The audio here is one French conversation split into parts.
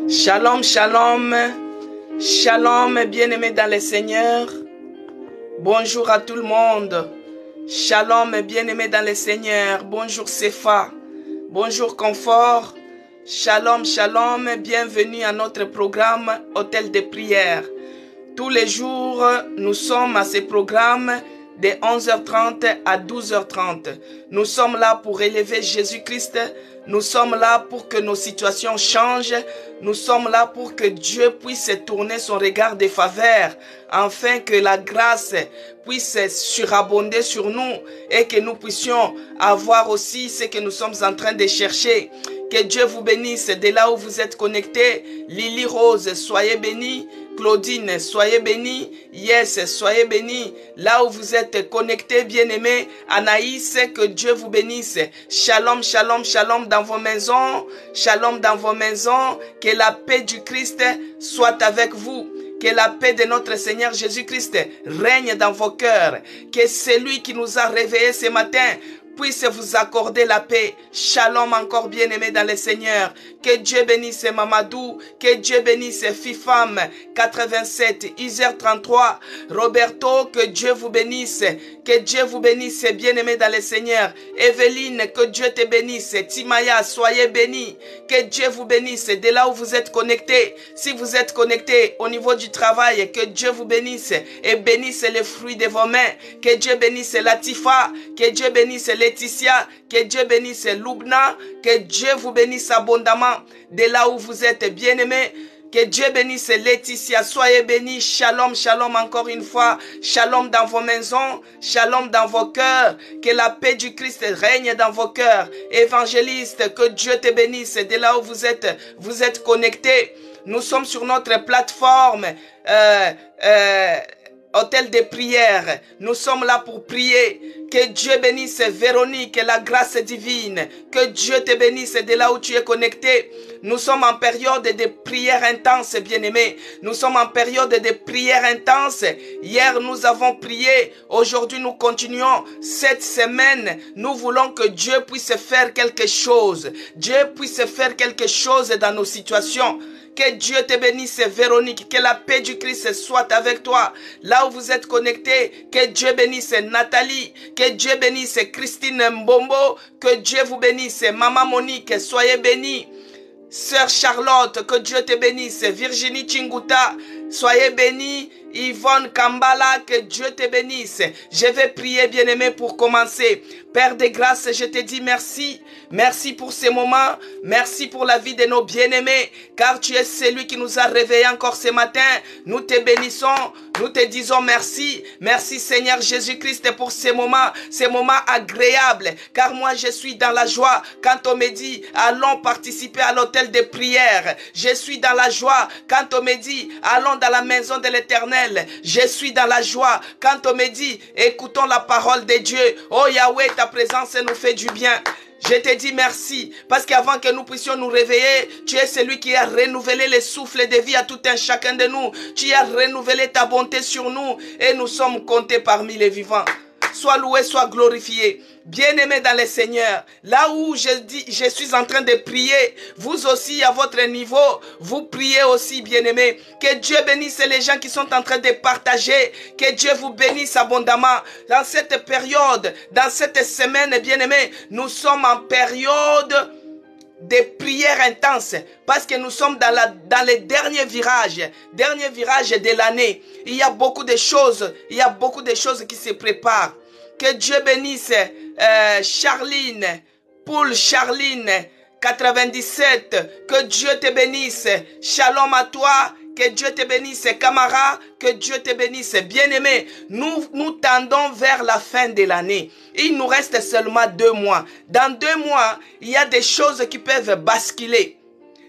Shalom, shalom, shalom, bien-aimés dans le Seigneur. Bonjour à tout le monde. Shalom, bien-aimés dans le Seigneur. Bonjour Sefa. Bonjour Confort. Shalom, shalom, bienvenue à notre programme Hôtel de prière. Tous les jours, nous sommes à ce programme de 11h30 à 12h30. Nous sommes là pour élever Jésus-Christ. Nous sommes là pour que nos situations changent. Nous sommes là pour que Dieu puisse tourner son regard de faveur, afin que la grâce puisse surabonder sur nous et que nous puissions avoir aussi ce que nous sommes en train de chercher. Que Dieu vous bénisse de là où vous êtes connectés. Lily Rose, soyez bénie. Claudine, soyez bénie. Yes, soyez bénie. Là où vous êtes connectés, bien-aimés. Anaïs, que Dieu vous bénisse. Shalom, shalom, shalom dans vos maisons. Shalom dans vos maisons. Que la paix du Christ soit avec vous. Que la paix de notre Seigneur Jésus-Christ règne dans vos cœurs. Que celui qui nous a réveillés ce matin puisse vous accorder la paix. Shalom encore bien-aimé dans le Seigneur. Que Dieu bénisse Mamadou. Que Dieu bénisse Fifam 87, Isère 33. Roberto, que Dieu vous bénisse. Que Dieu vous bénisse bien-aimé dans le Seigneur. Evelyne, que Dieu te bénisse. Timaya, soyez bénis. Que Dieu vous bénisse de là où vous êtes connectés. Si vous êtes connectés au niveau du travail, que Dieu vous bénisse et bénisse les fruits de vos mains. Que Dieu bénisse Latifa. Que Dieu bénisse Laetitia, que Dieu bénisse Loubna, que Dieu vous bénisse abondamment de là où vous êtes bien-aimés. Que Dieu bénisse Laetitia, soyez bénis. Shalom, shalom encore une fois. Shalom dans vos maisons, shalom dans vos cœurs. Que la paix du Christ règne dans vos cœurs. Évangéliste, que Dieu te bénisse de là où vous êtes connectés. Nous sommes sur notre plateforme Hôtel de prière. Nous sommes là pour prier. Que Dieu bénisse Véronique et la grâce divine. Que Dieu te bénisse de là où tu es connecté. Nous sommes en période de prière intense, bien-aimés. Nous sommes en période de prière intense. Hier, nous avons prié. Aujourd'hui, nous continuons. Cette semaine, nous voulons que Dieu puisse faire quelque chose. Dieu puisse faire quelque chose dans nos situations. Que Dieu te bénisse, Véronique. Que la paix du Christ soit avec toi. Là où vous êtes connectés, que Dieu bénisse Nathalie. Que Dieu bénisse Christine Mbombo. Que Dieu vous bénisse, Maman Monique. Soyez bénis. Sœur Charlotte, que Dieu te bénisse. Virginie Chinguta, soyez bénis. Yvonne Kambala, que Dieu te bénisse. Je vais prier, bien-aimé, pour commencer. Père de grâce, je te dis merci. Merci pour ces moments. Merci pour la vie de nos bien-aimés. Car tu es celui qui nous a réveillés encore ce matin. Nous te bénissons. Nous te disons merci. Merci Seigneur Jésus-Christ pour ces moments agréables. Car moi je suis dans la joie. Quand on me dit allons participer à l'hôtel de prière. Je suis dans la joie. Quand on me dit allons dans la maison de l'Éternel. Je suis dans la joie. Quand on me dit écoutons la parole de Dieu. Oh Yahweh, ta présence nous fait du bien. Je te dis merci parce qu'avant que nous puissions nous réveiller, tu es celui qui a renouvelé le souffle de vie à tout un chacun de nous. Tu as renouvelé ta bonté sur nous et nous sommes comptés parmi les vivants. Sois loué, sois glorifié. Bien-aimé dans le Seigneur, là où je suis en train de prier, vous aussi à votre niveau, vous priez aussi, bien-aimé. Que Dieu bénisse les gens qui sont en train de partager. Que Dieu vous bénisse abondamment. Dans cette période, dans cette semaine, bien-aimé, nous sommes en période de prière intense parce que nous sommes dans les derniers virages de l'année. Il y a beaucoup de choses qui se préparent. Que Dieu bénisse Charline, Poul Charline 97, que Dieu te bénisse. Shalom à toi. Que Dieu te bénisse, camarade. Que Dieu te bénisse, bien-aimé. Nous tendons vers la fin de l'année. Il nous reste seulement 2 mois. Dans 2 mois, il y a des choses qui peuvent basculer.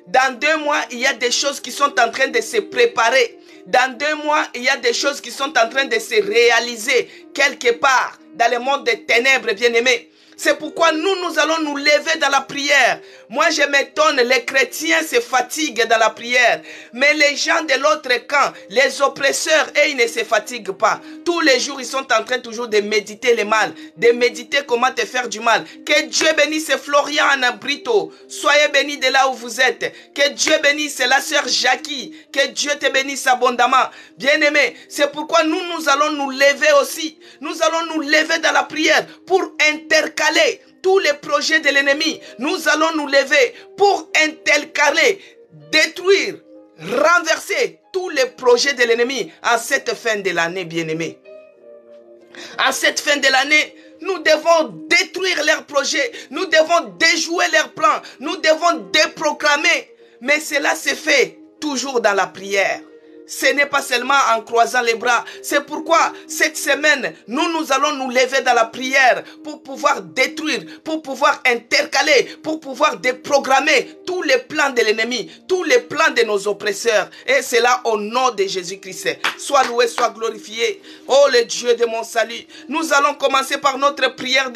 Dans 2 mois, il y a des choses qui sont en train de se préparer. Dans 2 mois, il y a des choses qui sont en train de se réaliser quelque part dans le monde des ténèbres, bien-aimés. C'est pourquoi nous allons nous lever dans la prière. Moi, je m'étonne, les chrétiens se fatiguent dans la prière. Mais les gens de l'autre camp, les oppresseurs, ils ne se fatiguent pas. Tous les jours, ils sont en train toujours de méditer le mal, de méditer comment te faire du mal. Que Dieu bénisse Florian Brito. Soyez bénis de là où vous êtes. Que Dieu bénisse la sœur Jackie. Que Dieu te bénisse abondamment. Bien-aimés, c'est pourquoi nous allons nous lever aussi. Nous allons nous lever dans la prière pour intercaler tous les projets de l'ennemi. Nous allons nous lever pour intercaler, détruire, renverser tous les projets de l'ennemi en cette fin de l'année, bien-aimés. En cette fin de l'année, nous devons détruire leurs projets, nous devons déjouer leurs plans, nous devons déproclamer. Mais cela se fait toujours dans la prière. Ce n'est pas seulement en croisant les bras. C'est pourquoi cette semaine, nous allons nous lever dans la prière pour pouvoir détruire, pour pouvoir intercaler, pour pouvoir déprogrammer tous les plans de l'ennemi, tous les plans de nos oppresseurs. Et c'est là au nom de Jésus-Christ. Sois loué, sois glorifié. Oh le Dieu de mon salut. Nous allons commencer par notre prière,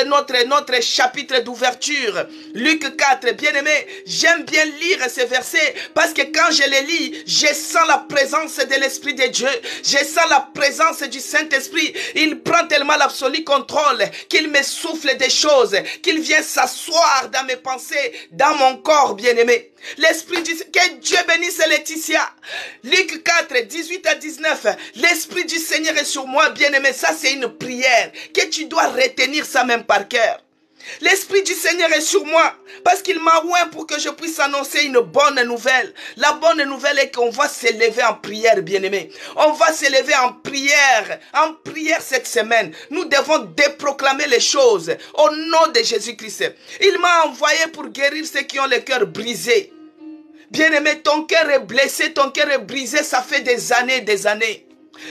notre chapitre d'ouverture. Luc 4. Bien-aimé, j'aime bien lire ces versets parce que quand je les lis, je sens la présence de l'Esprit de Dieu. Je sens la présence du Saint-Esprit. Il prend tellement l'absolu contrôle qu'il me souffle des choses, qu'il vient s'asseoir dans mes pensées, dans mon corps, bien-aimé. L'Esprit du... Que Dieu bénisse Laetitia. Luc 4, 18 à 19. L'Esprit du Seigneur est sur moi, bien-aimé. Ça, c'est une prière que tu dois retenir ça même par cœur. L'Esprit du Seigneur est sur moi parce qu'il m'a oint pour que je puisse annoncer une bonne nouvelle. La bonne nouvelle est qu'on va s'élever en prière, bien-aimés. On va s'élever en prière cette semaine. Nous devons déproclamer les choses au nom de Jésus-Christ. Il m'a envoyé pour guérir ceux qui ont le cœur brisé. Bien-aimé, ton cœur est blessé, ton cœur est brisé, ça fait des années.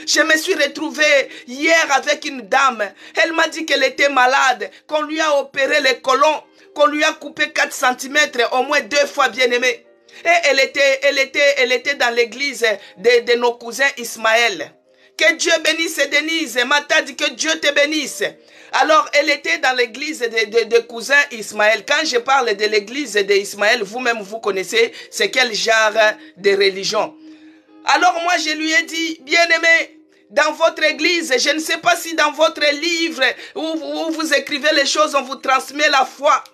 Je me suis retrouvé hier avec une dame. Elle m'a dit qu'elle était malade, qu'on lui a opéré les côlons, qu'on lui a coupé 4 cm au moins 2 fois, bien-aimé. Et elle était dans l'église de nos cousins Ismaël. Que Dieu bénisse Denise. Mata dit que Dieu te bénisse. Alors, elle était dans l'église de cousins Ismaël. Quand je parle de l'église d'Ismaël, vous-même vous connaissez c'est quel genre de religion. Alors moi je lui ai dit, bien-aimé, dans votre église, je ne sais pas si dans votre livre où vous écrivez les choses, on vous transmet la foi.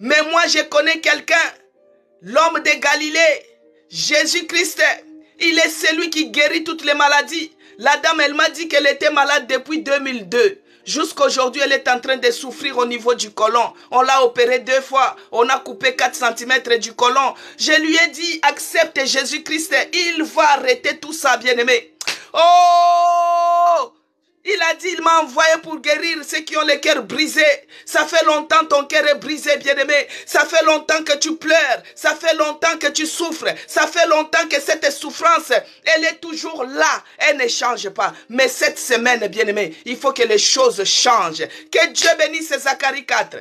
Mais moi je connais quelqu'un, l'homme de Galilée, Jésus-Christ. Il est celui qui guérit toutes les maladies. La dame, elle m'a dit qu'elle était malade depuis 2002. Jusqu'à aujourd'hui, elle est en train de souffrir au niveau du côlon. On l'a opéré 2 fois. On a coupé 4 cm du côlon. Je lui ai dit, accepte Jésus-Christ. Il va arrêter tout ça, bien-aimé. Oh! Il a dit, il m'a envoyé pour guérir ceux qui ont le cœur brisé. Ça fait longtemps ton cœur est brisé, bien-aimé. Ça fait longtemps que tu pleures. Ça fait longtemps que tu souffres. Ça fait longtemps que cette souffrance, elle est toujours là. Elle ne change pas. Mais cette semaine, bien-aimé, il faut que les choses changent. Que Dieu bénisse Zacharie 4.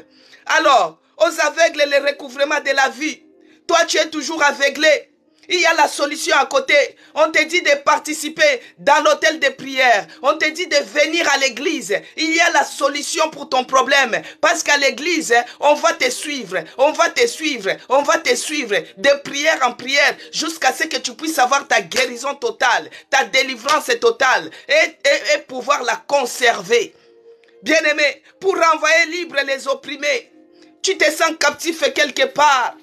Alors, aux aveugles, le recouvrement de la vue. Toi, tu es toujours aveuglé. Il y a la solution à côté. On te dit de participer dans l'hôtel de prière. On te dit de venir à l'église. Il y a la solution pour ton problème. Parce qu'à l'église, on va te suivre. On va te suivre. On va te suivre. De prière en prière. Jusqu'à ce que tu puisses avoir ta guérison totale. Ta délivrance totale. Et pouvoir la conserver. Bien-aimé, pour renvoyer libre les opprimés. Tu te sens captif quelque part.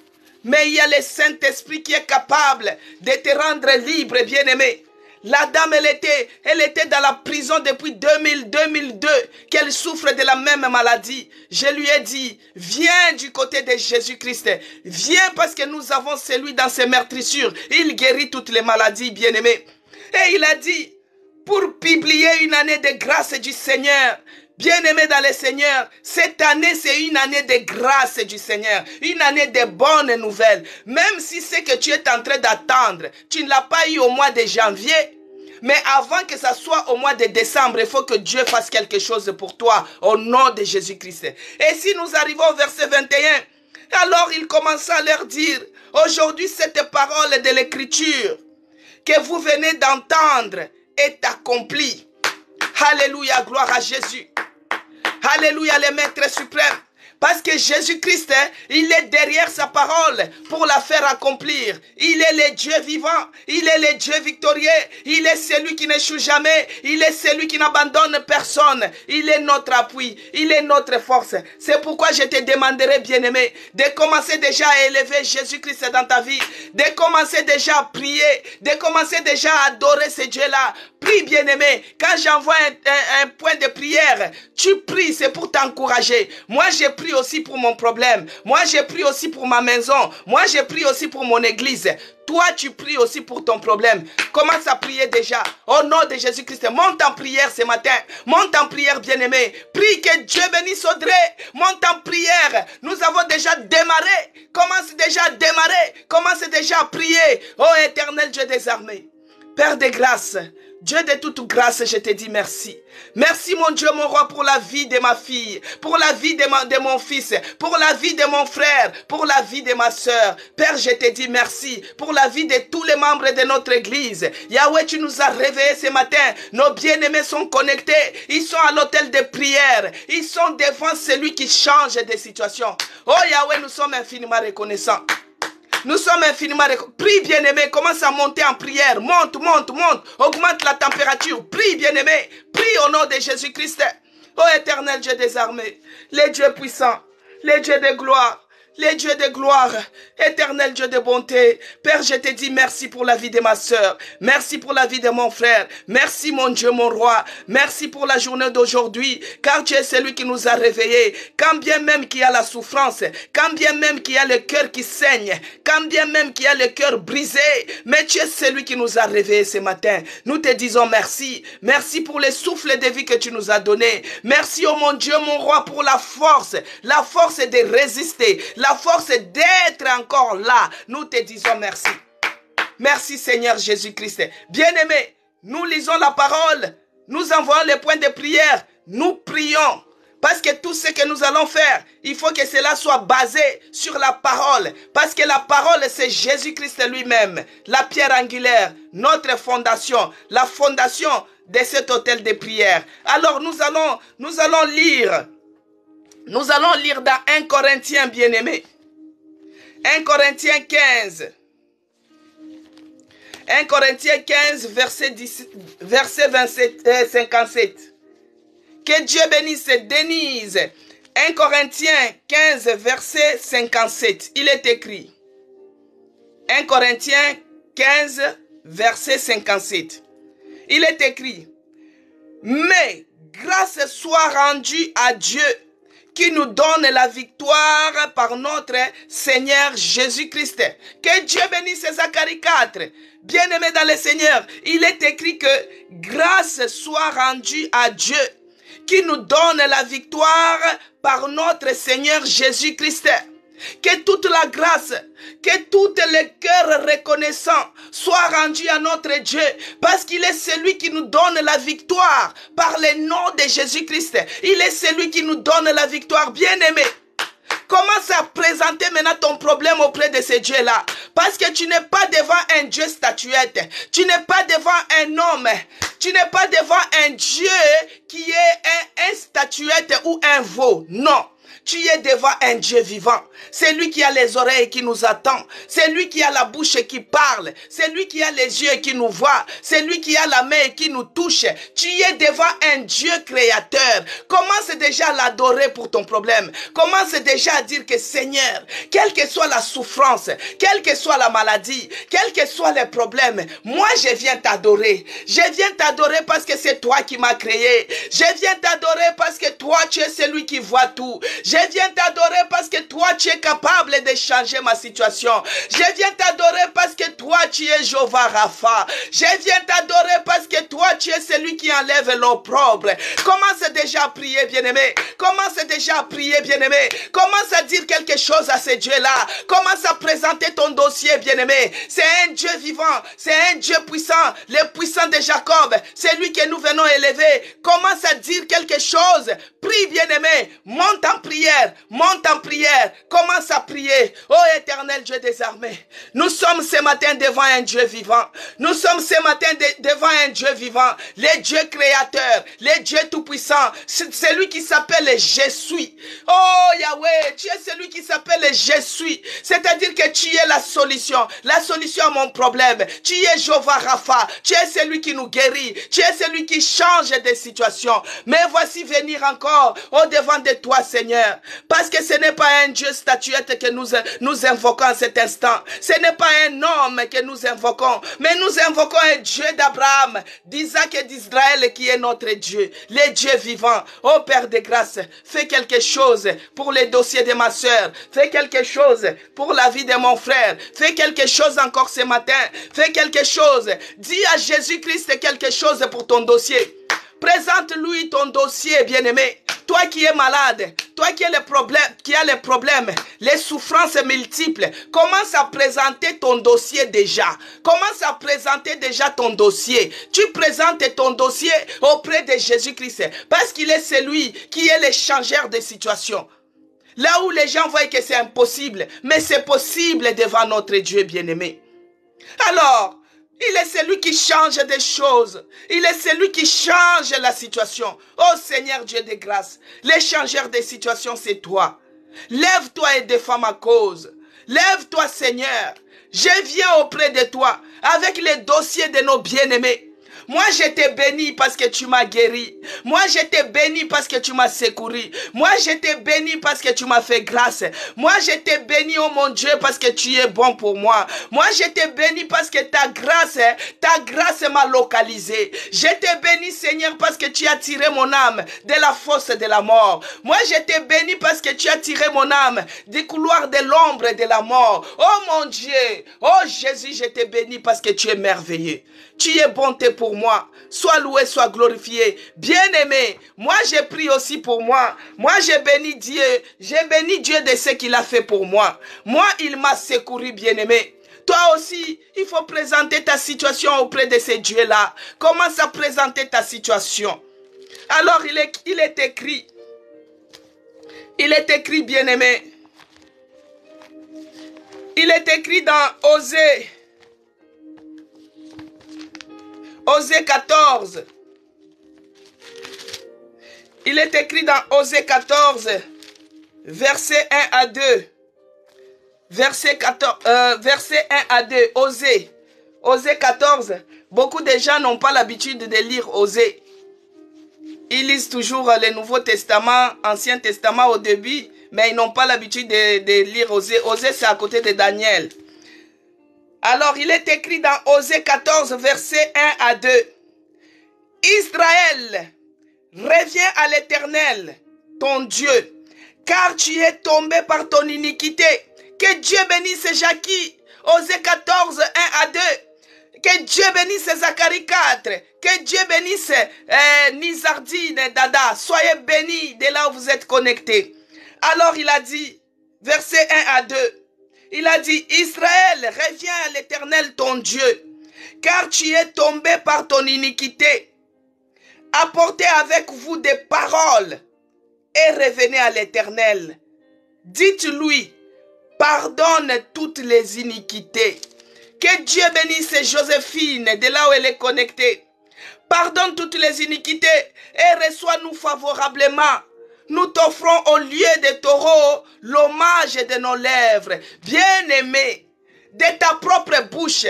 Mais il y a le Saint-Esprit qui est capable de te rendre libre, bien-aimé. La dame, elle était dans la prison depuis 2002, qu'elle souffre de la même maladie. Je lui ai dit, viens du côté de Jésus-Christ. Viens parce que nous avons celui dans ses meurtrissures. Il guérit toutes les maladies, bien-aimé. Et il a dit, pour publier une année de grâce du Seigneur. Bien-aimé dans le Seigneur, cette année c'est une année de grâce du Seigneur, une année de bonnes nouvelles. Même si c'est que tu es en train d'attendre, tu ne l'as pas eu au mois de janvier, mais avant que ça soit au mois de décembre, il faut que Dieu fasse quelque chose pour toi au nom de Jésus-Christ. Et si nous arrivons au verset 21, alors il commença à leur dire, aujourd'hui cette parole de l'Écriture que vous venez d'entendre est accomplie. Alléluia, gloire à Jésus. Alléluia, le Maître suprême. Parce que Jésus-Christ, il est derrière sa parole pour la faire accomplir. Il est le Dieu vivant. Il est le Dieu victorieux. Il est celui qui n'échoue jamais. Il est celui qui n'abandonne personne. Il est notre appui. Il est notre force. C'est pourquoi je te demanderai, bien-aimé, de commencer déjà à élever Jésus-Christ dans ta vie. De commencer déjà à prier. De commencer déjà à adorer ce Dieu-là. Prie, bien-aimé. Quand j'envoie un point de prière, tu pries, c'est pour t'encourager. Moi, j'ai prié aussi pour mon problème. Moi, j'ai prié aussi pour ma maison. Moi, j'ai prié aussi pour mon église. Toi, tu pries aussi pour ton problème. Commence à prier déjà. Au nom de Jésus-Christ, monte en prière ce matin. Monte en prière, bien-aimé. Prie que Dieu bénisse Audrey. Monte en prière. Nous avons déjà démarré. Commence déjà à démarrer. Commence déjà à prier. Ô éternel Dieu des armées, Père de grâce, Dieu de toute grâce, je te dis merci. Merci mon Dieu, mon roi, pour la vie de ma fille, pour la vie de mon fils, pour la vie de mon frère, pour la vie de ma soeur. Père, je te dis merci pour la vie de tous les membres de notre église. Yahweh, tu nous as réveillés ce matin. Nos bien-aimés sont connectés. Ils sont à l'hôtel de prière. Ils sont devant celui qui change des situations. Oh Yahweh, nous sommes infiniment reconnaissants. Nous sommes infiniment reconnaissants. Prie, bien-aimé, commence à monter en prière. Monte, monte, monte. Augmente la température. Prie, bien-aimé. Prie au nom de Jésus-Christ. Ô éternel Dieu des armées, les dieux puissants, les dieux de gloire, les dieux de gloire, éternel Dieu de bonté. Père, je te dis merci pour la vie de ma soeur. Merci pour la vie de mon frère. Merci mon Dieu, mon roi. Merci pour la journée d'aujourd'hui, car tu es celui qui nous a réveillés. Quand bien même qu'il y a la souffrance, quand bien même qu'il y a le cœur qui saigne, quand bien même qu'il y a le cœur brisé, mais tu es celui qui nous a réveillés ce matin. Nous te disons merci. Merci pour le souffle de vie que tu nous as donné. Merci, oh mon Dieu, mon roi, pour la force de résister, la force d'être encore là. Nous te disons merci. Merci Seigneur Jésus-Christ. Bien-aimés, nous lisons la parole, nous envoyons les points de prière, nous prions. Parce que tout ce que nous allons faire, il faut que cela soit basé sur la parole. Parce que la parole, c'est Jésus-Christ lui-même, la pierre angulaire, notre fondation, la fondation de cet hôtel de prière. Alors nous allons lire dans 1 Corinthiens, bien-aimé. 1 Corinthiens 15. 1 Corinthiens 15, verset 57. Que Dieu bénisse Denise. 1 Corinthiens 15, verset 57. Il est écrit. 1 Corinthiens 15, verset 57. Il est écrit. Mais grâce soit rendue à Dieu qui nous donne la victoire par notre Seigneur Jésus-Christ. Que Dieu bénisse Zacharie 4. Bien-aimé dans le Seigneur, il est écrit que grâce soit rendue à Dieu qui nous donne la victoire par notre Seigneur Jésus-Christ. Que toute la grâce, que tout le cœur reconnaissant soit rendu à notre Dieu, parce qu'il est celui qui nous donne la victoire par le nom de Jésus-Christ. Il est celui qui nous donne la victoire. Bien-aimé, commence à présenter maintenant ton problème auprès de ce Dieu-là. Parce que tu n'es pas devant un Dieu statuette. Tu n'es pas devant un homme. Tu n'es pas devant un Dieu qui est un statuette ou un veau. Non. Tu es devant un Dieu vivant. C'est lui qui a les oreilles qui nous attend. C'est lui qui a la bouche qui parle. C'est lui qui a les yeux qui nous voit. C'est lui qui a la main qui nous touche. Tu es devant un Dieu créateur. Commence déjà à l'adorer pour ton problème. Commence déjà à dire que Seigneur, quelle que soit la souffrance, quelle que soit la maladie, quels que soient les problèmes, moi je viens t'adorer. Je viens t'adorer parce que c'est toi qui m'as créé. Je viens t'adorer parce que toi tu es celui qui voit tout. Je viens t'adorer parce que toi, tu es capable de changer ma situation. Je viens t'adorer parce que toi, tu es Jéhovah Rapha. Je viens t'adorer parce que toi, tu es celui qui enlève l'opprobre. Commence déjà à prier, bien-aimé. Commence déjà à prier, bien-aimé. Commence à dire quelque chose à ce Dieu-là. Commence à présenter ton dossier, bien-aimé. C'est un Dieu vivant. C'est un Dieu puissant. Le puissant de Jacob. C'est lui que nous venons élever. Commence à dire quelque chose. Prie, bien-aimé. Monte en prière. Monte en prière, commence à prier. Ô éternel Dieu des armées, nous sommes ce matin devant un Dieu vivant. Nous sommes ce matin devant un Dieu vivant. vivant, le Dieu créateur, le Dieu tout-puissant, celui qui s'appelle Je suis. Oh Yahweh, tu es celui qui s'appelle Je suis. C'est-à-dire que tu es la solution à mon problème. Tu es Jéhovah Rapha, tu es celui qui nous guérit, tu es celui qui change des situations. Mais voici venir encore au-devant de toi, Seigneur, parce que ce n'est pas un Dieu statuette que nous invoquons en cet instant. Ce n'est pas un homme que nous invoquons, mais nous invoquons un Dieu d'Abraham, d'Isaac et d'Israël qui est notre Dieu, le Dieu vivant. Oh Père de grâce, fais quelque chose pour les dossiers de ma soeur, fais quelque chose pour la vie de mon frère, fais quelque chose encore ce matin, fais quelque chose, dis à Jésus-Christ quelque chose pour ton dossier. Présente-lui ton dossier, bien-aimé. Toi qui es malade, toi qui as les problèmes, les souffrances multiples, commence à présenter ton dossier déjà. Commence à présenter déjà ton dossier. Tu présentes ton dossier auprès de Jésus-Christ parce qu'il est celui qui est l'échangeur des situations. Là où les gens voient que c'est impossible, mais c'est possible devant notre Dieu bien-aimé. Alors, il est celui qui change des choses. Il est celui qui change la situation. Oh Seigneur Dieu de grâce, l'échangeur des situations, c'est toi. Lève-toi et défends ma cause. Lève-toi Seigneur. Je viens auprès de toi avec les dossiers de nos bien-aimés. Moi, je t'ai béni parce que tu m'as guéri. Moi, je t'ai béni parce que tu m'as secouru. Moi, je t'ai béni parce que tu m'as fait grâce. Moi, je t'ai béni, oh mon Dieu, parce que tu es bon pour moi. Moi, je t'ai béni parce que ta grâce m'a localisé. Je t'ai béni, Seigneur, parce que tu as tiré mon âme de la fosse de la mort. Moi, je t'ai béni parce que tu as tiré mon âme du couloir de l'ombre et de la mort. Oh mon Dieu, oh Jésus, je t'ai béni parce que tu es merveilleux. Tu es bonté pour moi. Sois loué, sois glorifié. Bien-aimé, moi j'ai prié aussi pour moi. Moi j'ai béni Dieu. J'ai béni Dieu de ce qu'il a fait pour moi. Moi, il m'a secouru, bien-aimé. Toi aussi, il faut présenter ta situation auprès de ces dieux-là. Commence à présenter ta situation. Alors, il est écrit, bien-aimé. Il est écrit dans Osée. Osée 14. Il est écrit dans Osée 14, verset 1 à 2. Verset 1 à 2. Osée 14. Beaucoup de gens n'ont pas l'habitude de lire Osée. Ils lisent toujours le Nouveau Testament, Ancien Testament au début, mais ils n'ont pas l'habitude de lire Osée. Osée, c'est à côté de Daniel. Alors, il est écrit dans Osée 14, verset 1 à 2. Israël, reviens à l'Éternel, ton Dieu, car tu es tombé par ton iniquité. Que Dieu bénisse Jackie, Osée 14, 1 à 2. Que Dieu bénisse Zacharie 4. Que Dieu bénisse Nizardine, Dada. Soyez bénis de là où vous êtes connectés. Alors, il a dit, verset 1 à 2. Il a dit, Israël, reviens à l'Éternel ton Dieu, car tu es tombé par ton iniquité. Apportez avec vous des paroles et revenez à l'Éternel. Dites-lui, pardonne toutes les iniquités. Que Dieu bénisse Joséphine de là où elle est connectée. Pardonne toutes les iniquités et reçois-nous favorablement. Nous t'offrons au lieu des taureaux l'hommage de nos lèvres. Bien-aimé, de ta propre bouche,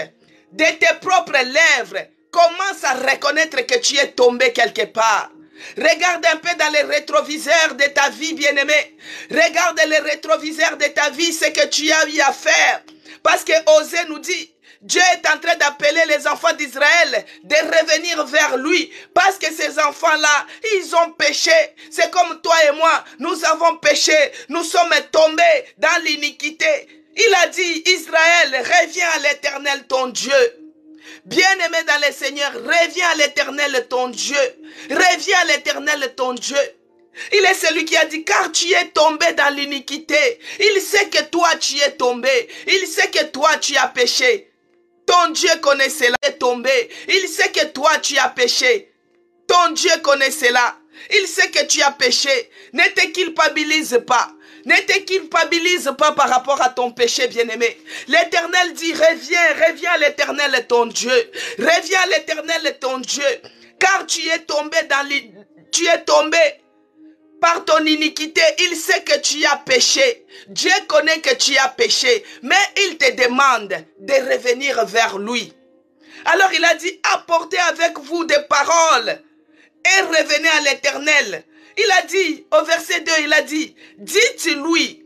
de tes propres lèvres, commence à reconnaître que tu es tombé quelque part. Regarde un peu dans les rétroviseurs de ta vie, bien-aimé. Regarde les rétroviseurs de ta vie, ce que tu as eu à faire. Parce que Osée nous dit, Dieu est en train d'appeler les enfants d'Israël de revenir vers lui. Parce que ces enfants-là, ils ont péché. C'est comme toi et moi, nous avons péché. Nous sommes tombés dans l'iniquité. Il a dit, Israël, reviens à l'Éternel ton Dieu. Bien-aimé dans le Seigneur, reviens à l'Éternel ton Dieu. Reviens à l'Éternel ton Dieu. Il est celui qui a dit, car tu es tombé dans l'iniquité. Il sait que toi tu es tombé. Il sait que toi tu as péché. Ton Dieu connaît cela, est tombé. Il sait que toi tu as péché. Ton Dieu connaît cela. Il sait que tu as péché. Ne te culpabilise pas. Ne te culpabilise pas par rapport à ton péché, bien-aimé. L'Éternel dit, reviens à l'Éternel ton Dieu. Reviens à l'Éternel ton Dieu. Car tu es tombé par ton iniquité. Il sait que tu as péché. Dieu connaît que tu as péché. Mais il te demande de revenir vers lui. Alors il a dit, apportez avec vous des paroles et revenez à l'Éternel. Il a dit, au verset 2, il a dit, dites-lui,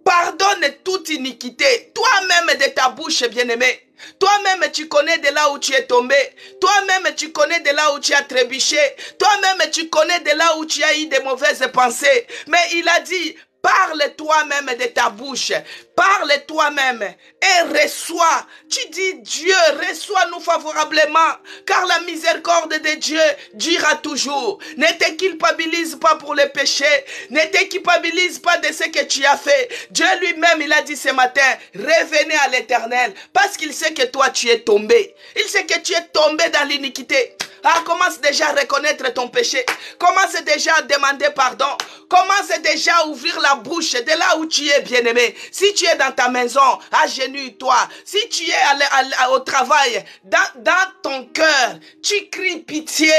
pardonne toute iniquité, toi-même de ta bouche, bien-aimé. Toi-même, tu connais de là où tu es tombé. Toi-même, tu connais de là où tu as trébuché. Toi-même, tu connais de là où tu as eu de mauvaises pensées. Mais il a dit, parle toi-même de ta bouche. Parle toi-même et reçois. Tu dis, Dieu, reçois-nous favorablement, car la miséricorde de Dieu durera toujours. Ne te culpabilise pas pour le péché. Ne te culpabilise pas de ce que tu as fait. Dieu lui-même, il a dit ce matin, revenez à l'Éternel, parce qu'il sait que toi, tu es tombé. Il sait que tu es tombé dans l'iniquité. Ah, commence déjà à reconnaître ton péché. Commence déjà à demander pardon. Commence déjà à ouvrir la bouche de là où tu es, bien-aimé. Si tu es dans ta maison, agenouille-toi. Si tu es au travail, dans ton cœur, tu cries pitié.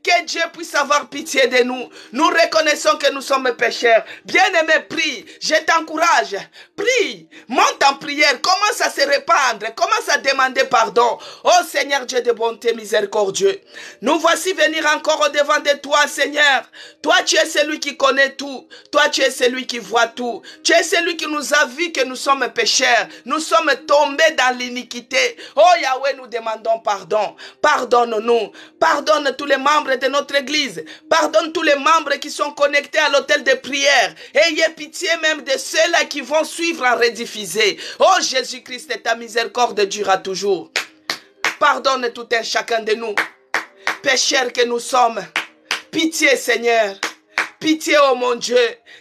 Que Dieu puisse avoir pitié de nous. Nous reconnaissons que nous sommes pécheurs. Bien-aimé, prie. Je t'encourage. Prie. Monte en prière. Commence à se répandre. Commence à demander pardon. Oh Seigneur Dieu de bonté miséricordieux. Nous voici venir encore au devant de toi, Seigneur. Toi, tu es celui qui connaît tout. Toi, tu es celui qui voit tout. Tu es celui qui nous a vu que nous sommes pécheurs. Nous sommes tombés dans l'iniquité. Oh Yahweh, nous demandons pardon. Pardonne-nous. Pardonne tous les membres de notre église. Pardonne tous les membres qui sont connectés à l'autel de prière. Ayez pitié même de ceux-là qui vont suivre en rediffusé. Oh Jésus-Christ, ta miséricorde durera toujours. Pardonne tout un chacun de nous. Pécheurs que nous sommes, pitié Seigneur, pitié oh mon Dieu,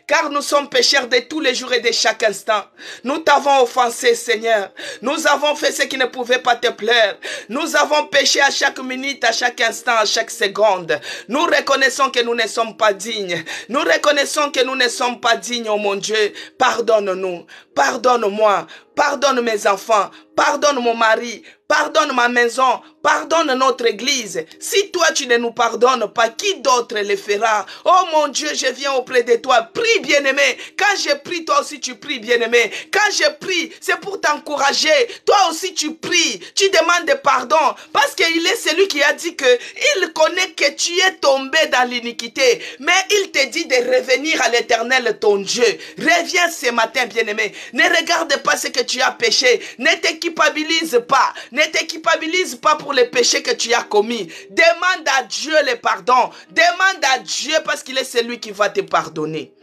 car nous sommes pécheurs de tous les jours et de chaque instant. Nous t'avons offensé Seigneur, nous avons fait ce qui ne pouvait pas te plaire, nous avons péché à chaque minute, à chaque instant, à chaque seconde. Nous reconnaissons que nous ne sommes pas dignes, nous reconnaissons que nous ne sommes pas dignes oh mon Dieu. Pardonne-nous, pardonne-moi, pardonne mes enfants, pardonne mon mari, pardonne ma maison, pardonne notre église. Si toi tu ne nous pardonnes pas, qui d'autre le fera? Oh mon Dieu, je viens auprès de toi. Prie bien-aimé. Quand je prie, toi aussi tu pries bien-aimé. Quand je prie, c'est pour t'encourager. Toi aussi tu pries. Tu demandes pardon. Parce qu'il est celui qui a dit que il connaît que tu es tombé dans l'iniquité. Mais il te dit de revenir à l'Éternel ton Dieu. Reviens ce matin bien-aimé. Ne regarde pas ce que tu as péché. Ne te culpabilise pas. Ne te culpabilise pas pour les péchés que tu as commis. Demande à Dieu le pardon. Demande à Dieu parce qu'il est celui qui va te pardonner.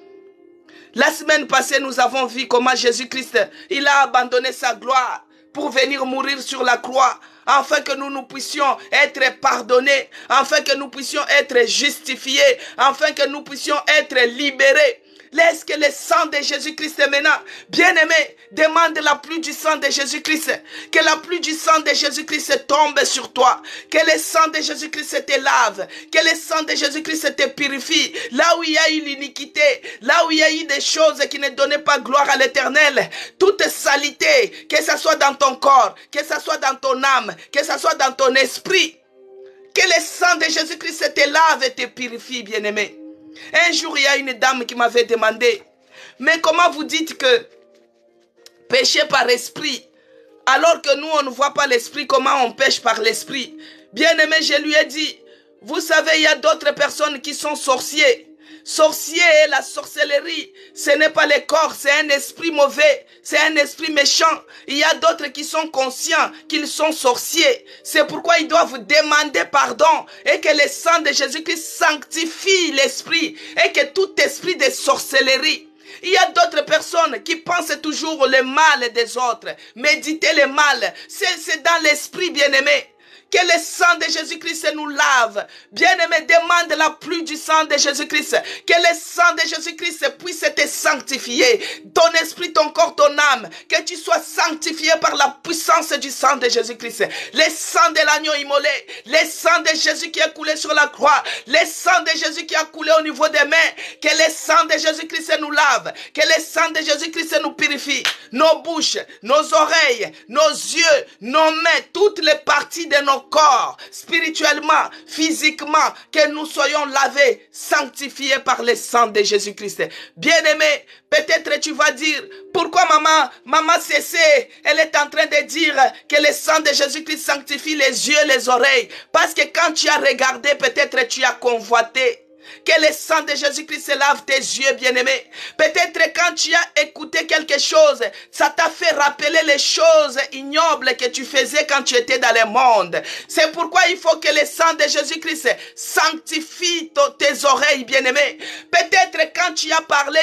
La semaine passée, nous avons vu comment Jésus-Christ, il a abandonné sa gloire pour venir mourir sur la croix, afin que nous puissions être pardonnés, afin que nous puissions être justifiés, afin que nous puissions être libérés. Laisse que le sang de Jésus-Christ maintenant, bien-aimé, demande la pluie du sang de Jésus-Christ. Que la pluie du sang de Jésus-Christ tombe sur toi. Que le sang de Jésus-Christ te lave. Que le sang de Jésus-Christ te purifie. Là où il y a eu l'iniquité, là où il y a eu des choses qui ne donnaient pas gloire à l'Éternel, toute saleté, que ce soit dans ton corps, que ce soit dans ton âme, que ce soit dans ton esprit, que le sang de Jésus-Christ te lave et te purifie, bien-aimé. Un jour, il y a une dame qui m'avait demandé, mais comment vous dites que pécher par esprit, alors que nous, on ne voit pas l'esprit, comment on pêche par l'esprit? Bien-aimé, je lui ai dit, vous savez, il y a d'autres personnes qui sont sorciers. Sorcier et la sorcellerie, ce n'est pas le corps, c'est un esprit mauvais, c'est un esprit méchant. Il y a d'autres qui sont conscients qu'ils sont sorciers. C'est pourquoi ils doivent demander pardon et que le sang de Jésus-Christ sanctifie l'esprit et que tout esprit de sorcellerie. Il y a d'autres personnes qui pensent toujours le mal des autres. Méditer le mal, c'est dans l'esprit bien-aimé. Que le sang de Jésus-Christ nous lave. Bien-aimé, demande la pluie du sang de Jésus-Christ. Que le sang de Jésus-Christ puisse te sanctifier. Ton esprit, ton corps, ton âme. Que tu sois sanctifié par la puissance du sang de Jésus-Christ. Le sang de l'agneau immolé. Le sang de Jésus qui a coulé sur la croix. Le sang de Jésus qui a coulé au niveau des mains. Que le sang de Jésus-Christ nous lave. Que le sang de Jésus-Christ nous purifie. Nos bouches, nos oreilles, nos yeux, nos mains, toutes les parties de nos corps, spirituellement, physiquement, que nous soyons lavés, sanctifiés par le sang de Jésus-Christ. Bien-aimé, peut-être tu vas dire, pourquoi maman Cécé, elle est en train de dire que le sang de Jésus-Christ sanctifie les yeux, les oreilles. Parce que quand tu as regardé, peut-être tu as convoité. Que le sang de Jésus-Christ lave tes yeux, bien-aimés. Peut-être quand tu as écouté quelque chose, ça t'a fait rappeler les choses ignobles que tu faisais quand tu étais dans le monde. C'est pourquoi il faut que le sang de Jésus-Christ sanctifie tes oreilles, bien-aimés. Peut-être quand tu as parlé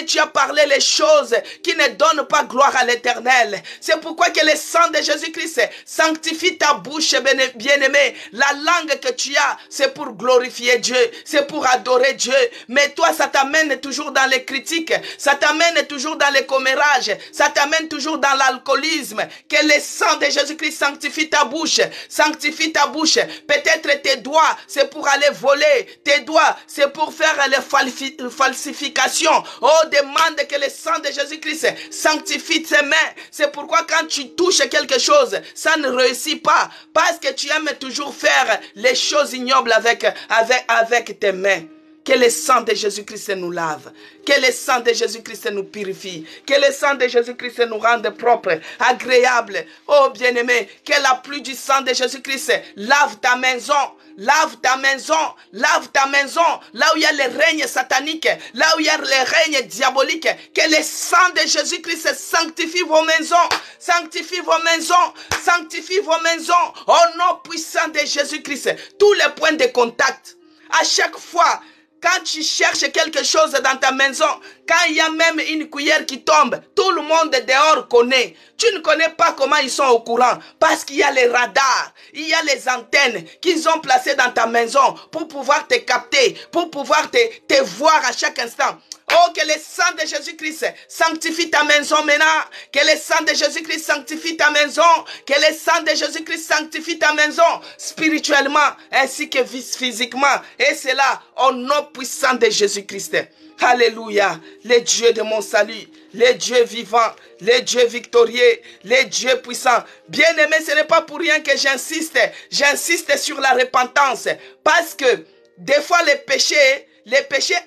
les choses qui ne donnent pas gloire à l'Éternel. C'est pourquoi que le sang de Jésus-Christ sanctifie ta bouche, bien-aimé. La langue que tu as, c'est pour glorifier Dieu, c'est pour adorer Dieu, mais toi ça t'amène toujours dans les critiques, ça t'amène toujours dans les commérages, ça t'amène toujours dans l'alcoolisme. Que le sang de Jésus-Christ sanctifie ta bouche, sanctifie ta bouche. Peut-être tes doigts c'est pour aller voler, tes doigts c'est pour faire les falsifications. Oh, demande que le sang de Jésus-Christ sanctifie tes mains. C'est pourquoi quand tu touches quelque chose, ça ne réussit pas, parce que tu aimes toujours faire les choses ignobles avec tes mains. Que le sang de Jésus-Christ nous lave. Que le sang de Jésus-Christ nous purifie. Que le sang de Jésus-Christ nous rende propres, agréables. Oh bien-aimé, que la pluie du sang de Jésus-Christ lave ta maison. Lave ta maison, lave ta maison, là où il y a les règnes sataniques, là où il y a les règnes diaboliques. Que le sang de Jésus-Christ sanctifie vos maisons, sanctifie vos maisons, sanctifie vos maisons. Au nom puissant de Jésus-Christ, tous les points de contact, à chaque fois, quand tu cherches quelque chose dans ta maison, quand il y a même une cuillère qui tombe, tout le monde dehors connaît. Tu ne connais pas comment ils sont au courant, parce qu'il y a les radars, il y a les antennes qu'ils ont placées dans ta maison pour pouvoir te capter, pour pouvoir te voir à chaque instant. Oh, que le sang de Jésus-Christ sanctifie ta maison maintenant. Que le sang de Jésus-Christ sanctifie ta maison. Que le sang de Jésus-Christ sanctifie ta maison spirituellement ainsi que physiquement. Et c'est là, au nom puissant de Jésus-Christ. Alléluia. Le Dieu de mon salut, le Dieu vivant, le Dieu victorieux, le Dieu puissant. Bien-aimé, ce n'est pas pour rien que j'insiste sur la repentance. Parce que des fois les péchés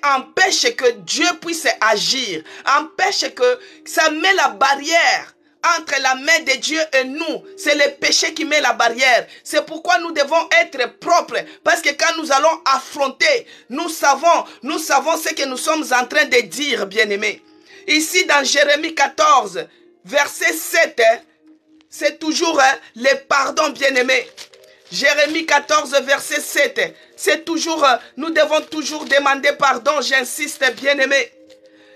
empêchent que Dieu puisse agir, empêchent que ça met la barrière entre la main de Dieu et nous. C'est le péché qui met la barrière. C'est pourquoi nous devons être propres, parce que quand nous allons affronter, nous savons ce que nous sommes en train de dire, bien-aimés. Ici dans Jérémie 14, verset 7, c'est toujours le pardon, bien-aimés. Jérémie 14, verset 7. C'est toujours, nous devons toujours demander pardon, j'insiste, bien-aimé.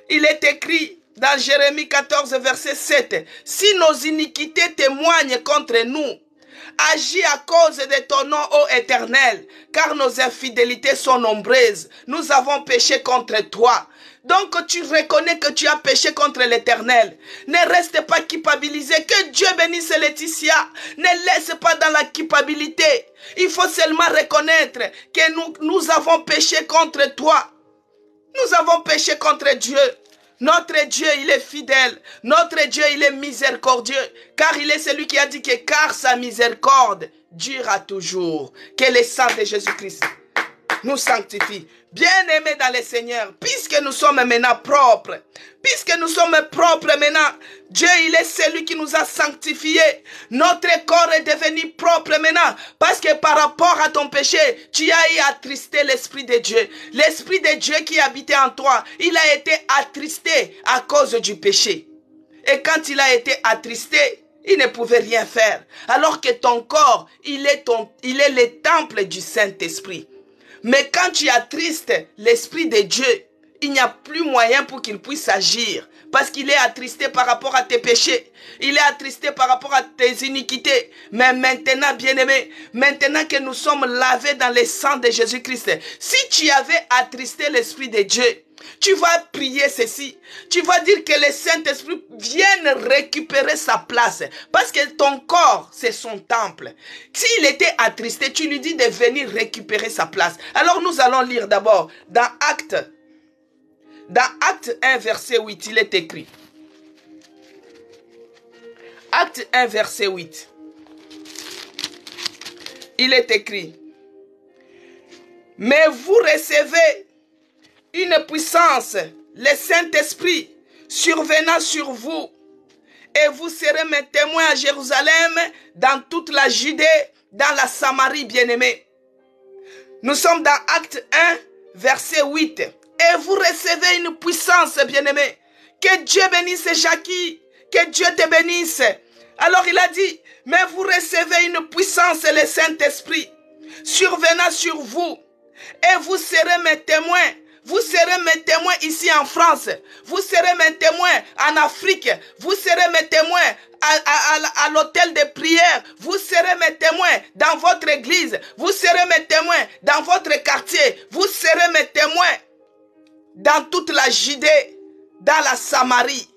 Il est écrit dans Jérémie 14, verset 7. Si nos iniquités témoignent contre nous, agis à cause de ton nom, ô Éternel, car nos infidélités sont nombreuses. Nous avons péché contre toi. Donc tu reconnais que tu as péché contre l'Éternel. Ne reste pas culpabilisé. Que Dieu bénisse Laetitia. Ne laisse pas dans la culpabilité. Il faut seulement reconnaître que nous avons péché contre toi. Nous avons péché contre Dieu. Notre Dieu, il est fidèle. Notre Dieu, il est miséricordieux. Car il est celui qui a dit que car sa miséricorde durera toujours. Que le sang de Jésus-Christ nous sanctifie. Bien-aimés dans le Seigneur, puisque nous sommes maintenant propres, puisque nous sommes propres maintenant, Dieu, il est celui qui nous a sanctifiés. Notre corps est devenu propre maintenant, parce que par rapport à ton péché, tu as eu attristé l'Esprit de Dieu. L'Esprit de Dieu qui habitait en toi, il a été attristé à cause du péché. Et quand il a été attristé, il ne pouvait rien faire. Alors que ton corps, il est le temple du Saint-Esprit. Mais quand tu attristes l'Esprit de Dieu, il n'y a plus moyen pour qu'il puisse agir. Parce qu'il est attristé par rapport à tes péchés. Il est attristé par rapport à tes iniquités. Mais maintenant, bien-aimé, maintenant que nous sommes lavés dans le sang de Jésus-Christ, si tu avais attristé l'Esprit de Dieu, tu vas prier ceci. Tu vas dire que le Saint-Esprit vienne récupérer sa place. Parce que ton corps, c'est son temple. S'il était attristé, tu lui dis de venir récupérer sa place. Alors nous allons lire d'abord dans Acte 1, verset 8, il est écrit. Acte 1, verset 8. Il est écrit. Mais vous recevez une puissance, le Saint-Esprit, survenant sur vous. Et vous serez mes témoins à Jérusalem, dans toute la Judée, dans la Samarie, bien-aimés. Nous sommes dans Acte 1, verset 8. Et vous recevez une puissance, bien-aimé. Que Dieu bénisse Jackie. Que Dieu te bénisse. Alors il a dit, mais vous recevez une puissance, le Saint-Esprit, survenant sur vous. Et vous serez mes témoins. Vous serez mes témoins ici en France. Vous serez mes témoins en Afrique. Vous serez mes témoins à l'hôtel de prière. Vous serez mes témoins dans votre église. Vous serez mes témoins dans votre quartier. Vous serez mes témoins dans toute la Judée, dans la Samarie.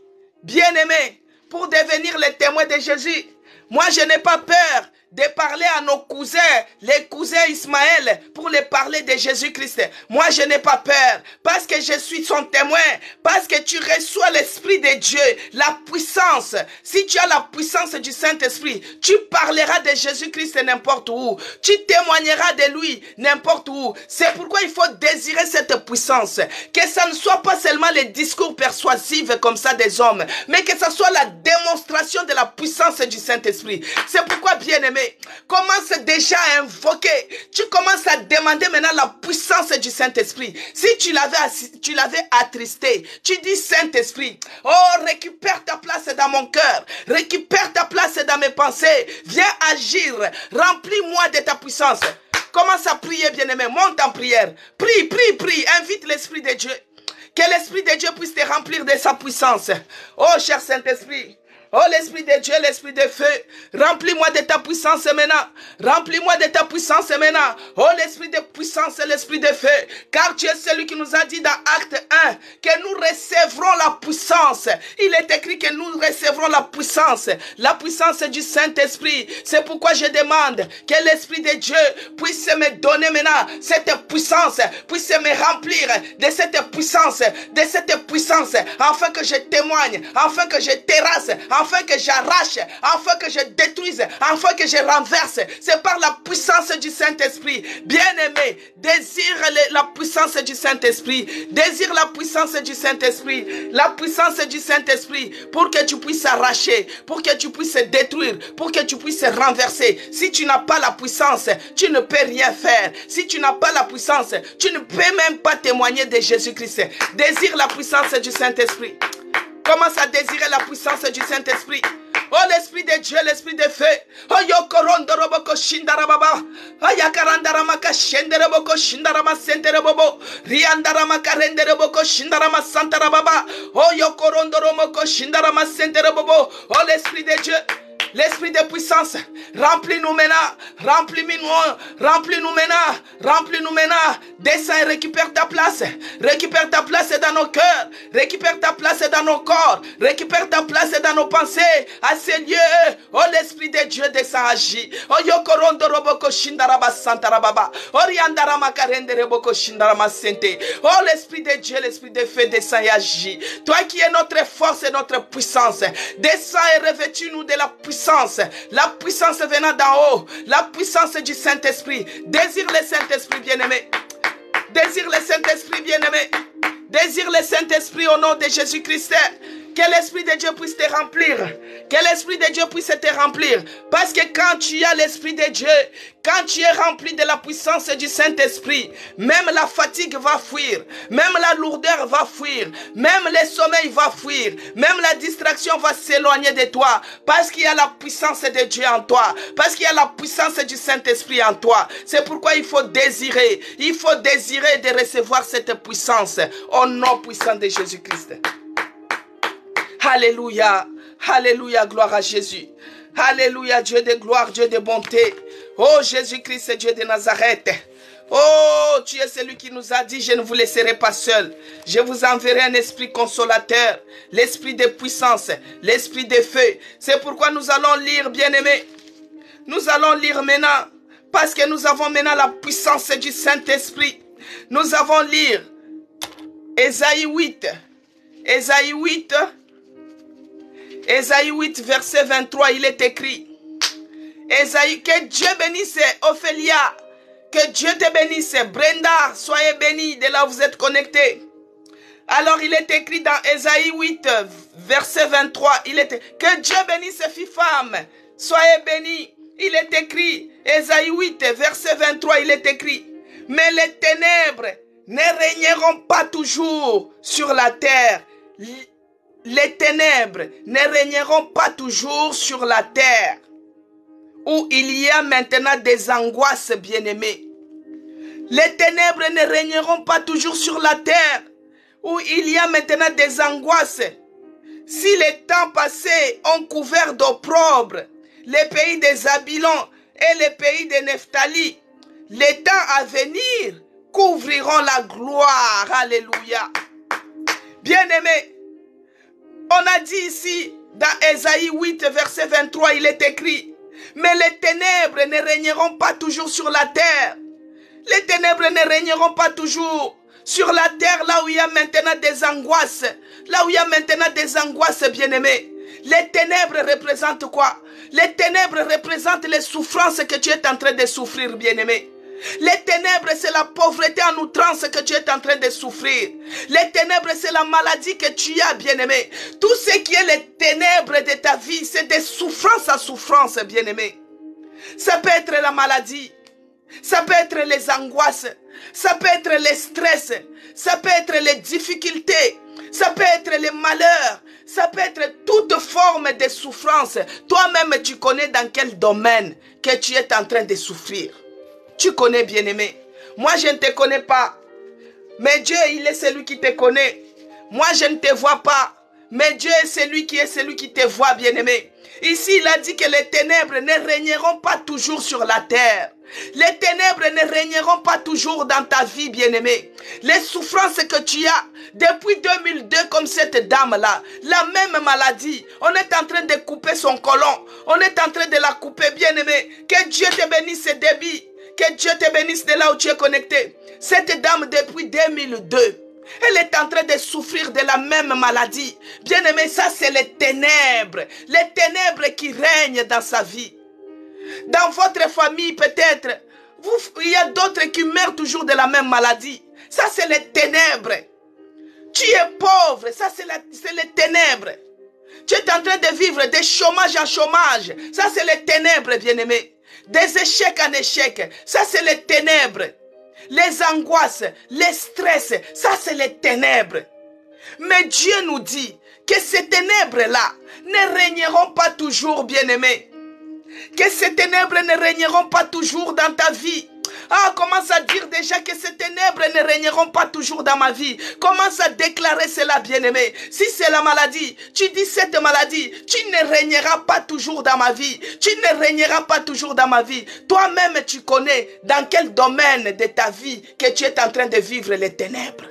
Bien-aimés, pour devenir les témoins de Jésus, moi je n'ai pas peur de parler à nos cousins, les cousins Ismaël, pour les parler de Jésus-Christ. Moi, je n'ai pas peur, parce que je suis son témoin, parce que tu reçois l'Esprit de Dieu, la puissance. Si tu as la puissance du Saint-Esprit, tu parleras de Jésus-Christ n'importe où. Tu témoigneras de lui n'importe où. C'est pourquoi il faut désirer cette puissance. Que ça ne soit pas seulement les discours persuasifs comme ça des hommes, mais que ça soit la démonstration de la puissance du Saint-Esprit. C'est pourquoi, bien-aimé, commence déjà à invoquer. Tu commences à demander maintenant la puissance du Saint-Esprit. Si tu l'avais attristé, tu dis Saint-Esprit, oh, récupère ta place dans mon cœur, récupère ta place dans mes pensées, viens agir, remplis-moi de ta puissance. Commence à prier, bien-aimé, monte en prière, prie, prie, prie, invite l'Esprit de Dieu. Que l'Esprit de Dieu puisse te remplir de sa puissance. Oh, cher Saint-Esprit, oh, l'Esprit de Dieu, l'Esprit de feu, remplis-moi de ta puissance maintenant. Remplis-moi de ta puissance maintenant. Oh, l'Esprit de puissance et l'Esprit de feu. Car tu es celui qui nous a dit dans Acte 1 que nous recevrons la puissance. Il est écrit que nous recevrons la puissance du Saint-Esprit. C'est pourquoi je demande que l'Esprit de Dieu puisse me donner maintenant cette puissance, puisse me remplir de cette puissance, afin que je témoigne, afin que je terrasse, afin que j'arrache, afin que je détruise, afin que je renverse. C'est par la puissance du Saint-Esprit. Bien-aimé, désire la puissance du Saint-Esprit. Désire la puissance du Saint-Esprit. La puissance du Saint-Esprit pour que tu puisses arracher, pour que tu puisses détruire, pour que tu puisses renverser. Si tu n'as pas la puissance, tu ne peux rien faire. Si tu n'as pas la puissance, tu ne peux même pas témoigner de Jésus-Christ. Désire la puissance du Saint-Esprit. Commence à désirer la puissance du Saint-Esprit. Oh, l'Esprit de Dieu, l'Esprit de feu. Oh, yokorondo roboko shindarababa. Ayakarandaramaka shendereboko shindarama senterebobo. Riandaramaka rendereboko shindarama santarababa. Oh, yokorondo romoko shindarama senterebobo. Oh, l'Esprit de Dieu. L'Esprit de puissance, remplis-nous maintenant, remplis-nous maintenant, remplis-nous maintenant. Descends et récupère ta place dans nos cœurs, récupère ta place dans nos corps, récupère ta place dans nos pensées, à ces lieux. Oh, l'Esprit de Dieu descend, agit. Oh, yokorondo roboko shindaraba santarababa. Oriandara makarende reboko shindarama sente. Oh, l'Esprit de Dieu, l'Esprit de feu descend et agit. Toi qui es notre force et notre puissance, descends et revêtis-nous de la puissance venant d'en haut, la puissance du Saint-Esprit. Désire le Saint-Esprit, bien-aimé. Désire le Saint-Esprit, bien-aimé. Désire le Saint-Esprit au nom de Jésus-Christ. Que l'Esprit de Dieu puisse te remplir. Que l'Esprit de Dieu puisse te remplir. Parce que quand tu as l'Esprit de Dieu, quand tu es rempli de la puissance du Saint-Esprit, même la fatigue va fuir. Même la lourdeur va fuir. Même le sommeil va fuir. Même la distraction va s'éloigner de toi. Parce qu'il y a la puissance de Dieu en toi. Parce qu'il y a la puissance du Saint-Esprit en toi. C'est pourquoi il faut désirer. Il faut désirer de recevoir cette puissance. Au nom puissant de Jésus-Christ. Alléluia, alléluia, gloire à Jésus. Alléluia, Dieu de gloire, Dieu de bonté. Oh Jésus-Christ, Dieu de Nazareth. Oh, tu es celui qui nous a dit, je ne vous laisserai pas seul. Je vous enverrai un esprit consolateur, l'esprit de puissance, l'esprit de feu. C'est pourquoi nous allons lire, bien-aimés. Nous allons lire maintenant, parce que nous avons maintenant la puissance du Saint-Esprit. Nous allons lire Ésaïe 8. Ésaïe 8. Ésaïe 8, verset 23, il est écrit. Ésaïe, que Dieu bénisse Ophélia, que Dieu te bénisse. Brenda, soyez bénie de là où vous êtes connectés. Alors il est écrit dans Ésaïe 8, verset 23, que Dieu bénisse fille-femme, soyez bénie. Il est écrit, Ésaïe 8, verset 23, il est écrit. Mais les ténèbres ne régneront pas toujours sur la terre. Les ténèbres ne régneront pas toujours sur la terre, où il y a maintenant des angoisses, bien-aimées. Les ténèbres ne régneront pas toujours sur la terre, où il y a maintenant des angoisses. Si les temps passés ont couvert d'opprobre les pays des Zabylon et les pays de Nephtali, les temps à venir couvriront la gloire. Alléluia. Bien-aimés, on a dit ici, dans Ésaïe 8, verset 23, il est écrit, mais les ténèbres ne régneront pas toujours sur la terre. Les ténèbres ne régneront pas toujours sur la terre, là où il y a maintenant des angoisses. Là où il y a maintenant des angoisses, bien-aimés. Les ténèbres représentent quoi? Les ténèbres représentent les souffrances que tu es en train de souffrir, bien-aimé. Les ténèbres, c'est la pauvreté en outrance que tu es en train de souffrir. Les ténèbres, c'est la maladie que tu as, bien-aimé. Tout ce qui est les ténèbres de ta vie, c'est des souffrances à souffrance, bien-aimé. Ça peut être la maladie. Ça peut être les angoisses. Ça peut être les stress. Ça peut être les difficultés. Ça peut être les malheurs. Ça peut être toute forme de souffrance. Toi-même, tu connais dans quel domaine que tu es en train de souffrir. Tu connais, bien-aimé. Moi, je ne te connais pas. Mais Dieu, il est celui qui te connaît. Moi, je ne te vois pas. Mais Dieu est celui qui te voit, bien-aimé. Ici, il a dit que les ténèbres ne régneront pas toujours sur la terre. Les ténèbres ne régneront pas toujours dans ta vie, bien-aimé. Les souffrances que tu as depuis 2002, comme cette dame-là, la même maladie, on est en train de couper son côlon. On est en train de la couper, bien-aimé. Que Dieu te bénisse, Déby. Que Dieu te bénisse de là où tu es connecté. Cette dame, depuis 2002, elle est en train de souffrir de la même maladie. Bien-aimé, ça c'est les ténèbres. Les ténèbres qui règnent dans sa vie. Dans votre famille, peut-être, il y a d'autres qui meurent toujours de la même maladie. Ça c'est les ténèbres. Tu es pauvre, ça c'est les ténèbres. Tu es en train de vivre de chômage en chômage. Ça c'est les ténèbres, bien-aimé. Des échecs en échecs. Ça c'est les ténèbres. Les angoisses, les stress, ça c'est les ténèbres. Mais Dieu nous dit que ces ténèbres-là ne régneront pas toujours, bien-aimés. Que ces ténèbres ne régneront pas toujours dans ta vie. Ah, commence à dire déjà que ces ténèbres ne régneront pas toujours dans ma vie. Commence à déclarer cela, bien-aimé. Si c'est la maladie, tu dis cette maladie, tu ne régneras pas toujours dans ma vie. Tu ne régneras pas toujours dans ma vie. Toi-même, tu connais dans quel domaine de ta vie que tu es en train de vivre les ténèbres.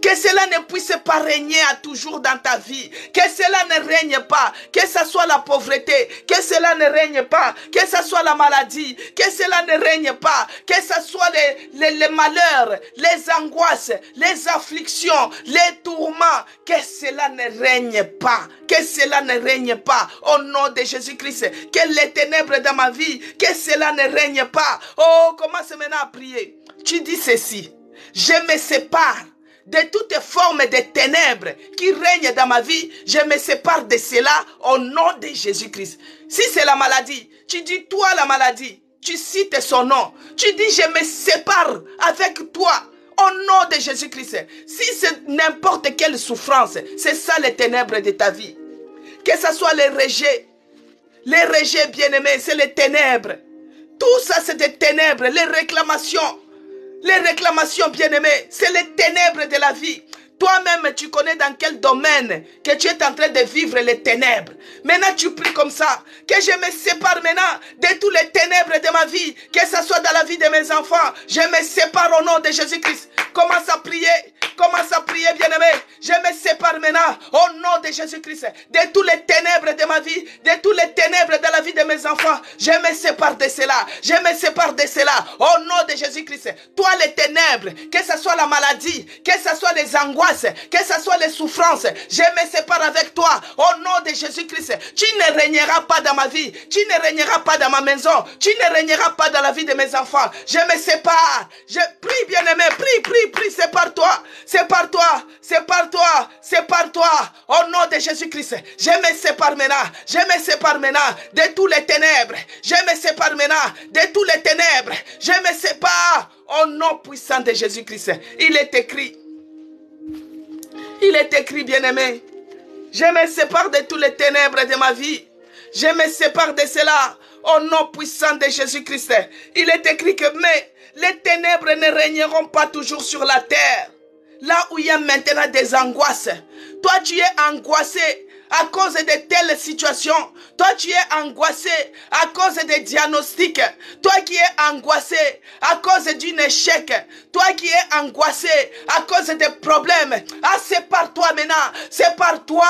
Que cela ne puisse pas régner à toujours dans ta vie. Que cela ne règne pas. Que ce soit la pauvreté. Que cela ne règne pas. Que ce soit la maladie. Que cela ne règne pas. Que ce soit les malheurs, les angoisses, les afflictions, les tourments. Que cela ne règne pas. Que cela ne règne pas. Au nom de Jésus-Christ. Que les ténèbres dans ma vie. Que cela ne règne pas. Oh, commence maintenant à prier. Tu dis ceci. Je me sépare de toutes formes de ténèbres qui règnent dans ma vie, je me sépare de cela au nom de Jésus-Christ. Si c'est la maladie, tu dis toi la maladie, tu cites son nom, tu dis je me sépare avec toi au nom de Jésus-Christ. Si c'est n'importe quelle souffrance, c'est ça les ténèbres de ta vie. Que ce soit les rejets bien-aimés, c'est les ténèbres. Tout ça c'est des ténèbres, les réclamations bien-aimés, c'est les ténèbres de la vie. Toi-même, tu connais dans quel domaine que tu es en train de vivre les ténèbres. Maintenant, tu pries comme ça, que je me sépare maintenant de tous les ténèbres de ma vie, que ce soit dans la vie de mes enfants. Je me sépare au nom de Jésus-Christ. Commence à prier, bien-aimé. Je me sépare maintenant au nom de Jésus-Christ de tous les ténèbres de ma vie, de tous les ténèbres de la vie de mes enfants. Je me sépare de cela. Je me sépare de cela au nom de Jésus-Christ. Toi, les ténèbres, que ce soit la maladie, que ce soit les angoisses, que ce soit les souffrances, je me sépare avec toi au nom de Jésus-Christ. Tu ne régneras pas dans ma vie, tu ne régneras pas dans ma maison, tu ne régneras pas dans la vie de mes enfants. Je me sépare. Je prie, bien-aimé, prie, sépare-toi, au nom de Jésus-Christ. Je me sépare maintenant de tous les ténèbres. Je me sépare maintenant de tous les ténèbres. Je me sépare au nom puissant de Jésus-Christ. Il est écrit, bien-aimé, je me sépare de tous les ténèbres de ma vie. Je me sépare de cela au nom puissant de Jésus-Christ. Il est écrit que mais les ténèbres ne régneront pas toujours sur la terre. Là où il y a maintenant des angoisses. Toi, tu es angoissé à cause de telles situations. Toi, tu es angoissé à cause des diagnostics. Toi qui es angoissé à cause d'un échec. Toi qui es angoissé à cause des problèmes. Ah, c'est par toi maintenant. C'est par toi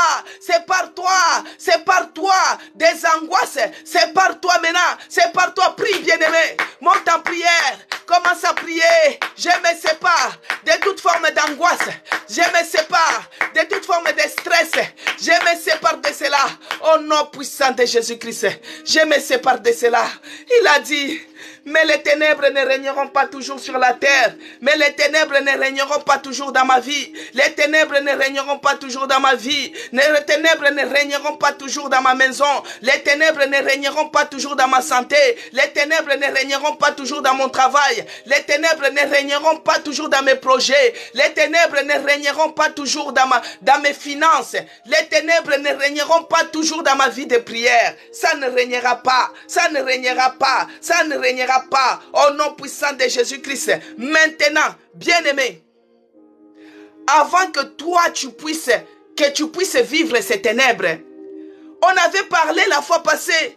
des angoisses. C'est par toi maintenant. C'est par toi. Prie, bien-aimé. Monte en prière. Commence à prier. Je me sépare de toute forme d'angoisse. Je me sépare de toute forme de stress. Je me sépare de cela au nom puissant de Jésus-Christ. Je me sépare de cela. Il a dit, mais les ténèbres ne régneront pas toujours sur la terre. Mais les ténèbres ne régneront pas toujours dans ma vie. Les ténèbres ne régneront pas toujours dans ma vie. Les ténèbres ne régneront pas toujours dans ma maison. Les ténèbres ne régneront pas toujours dans ma santé. Les ténèbres ne régneront pas toujours dans mon travail. Les ténèbres ne régneront pas toujours dans mes projets. Les ténèbres ne régneront pas toujours dans mes finances. Les ténèbres ne régneront pas toujours dans ma vie de prière. Ça ne régnera pas. Ça ne régnera pas. Ça ne régnera pas au nom puissant de Jésus-Christ. Maintenant, bien-aimé, avant que toi tu puisses vivre ces ténèbres, on avait parlé la fois passée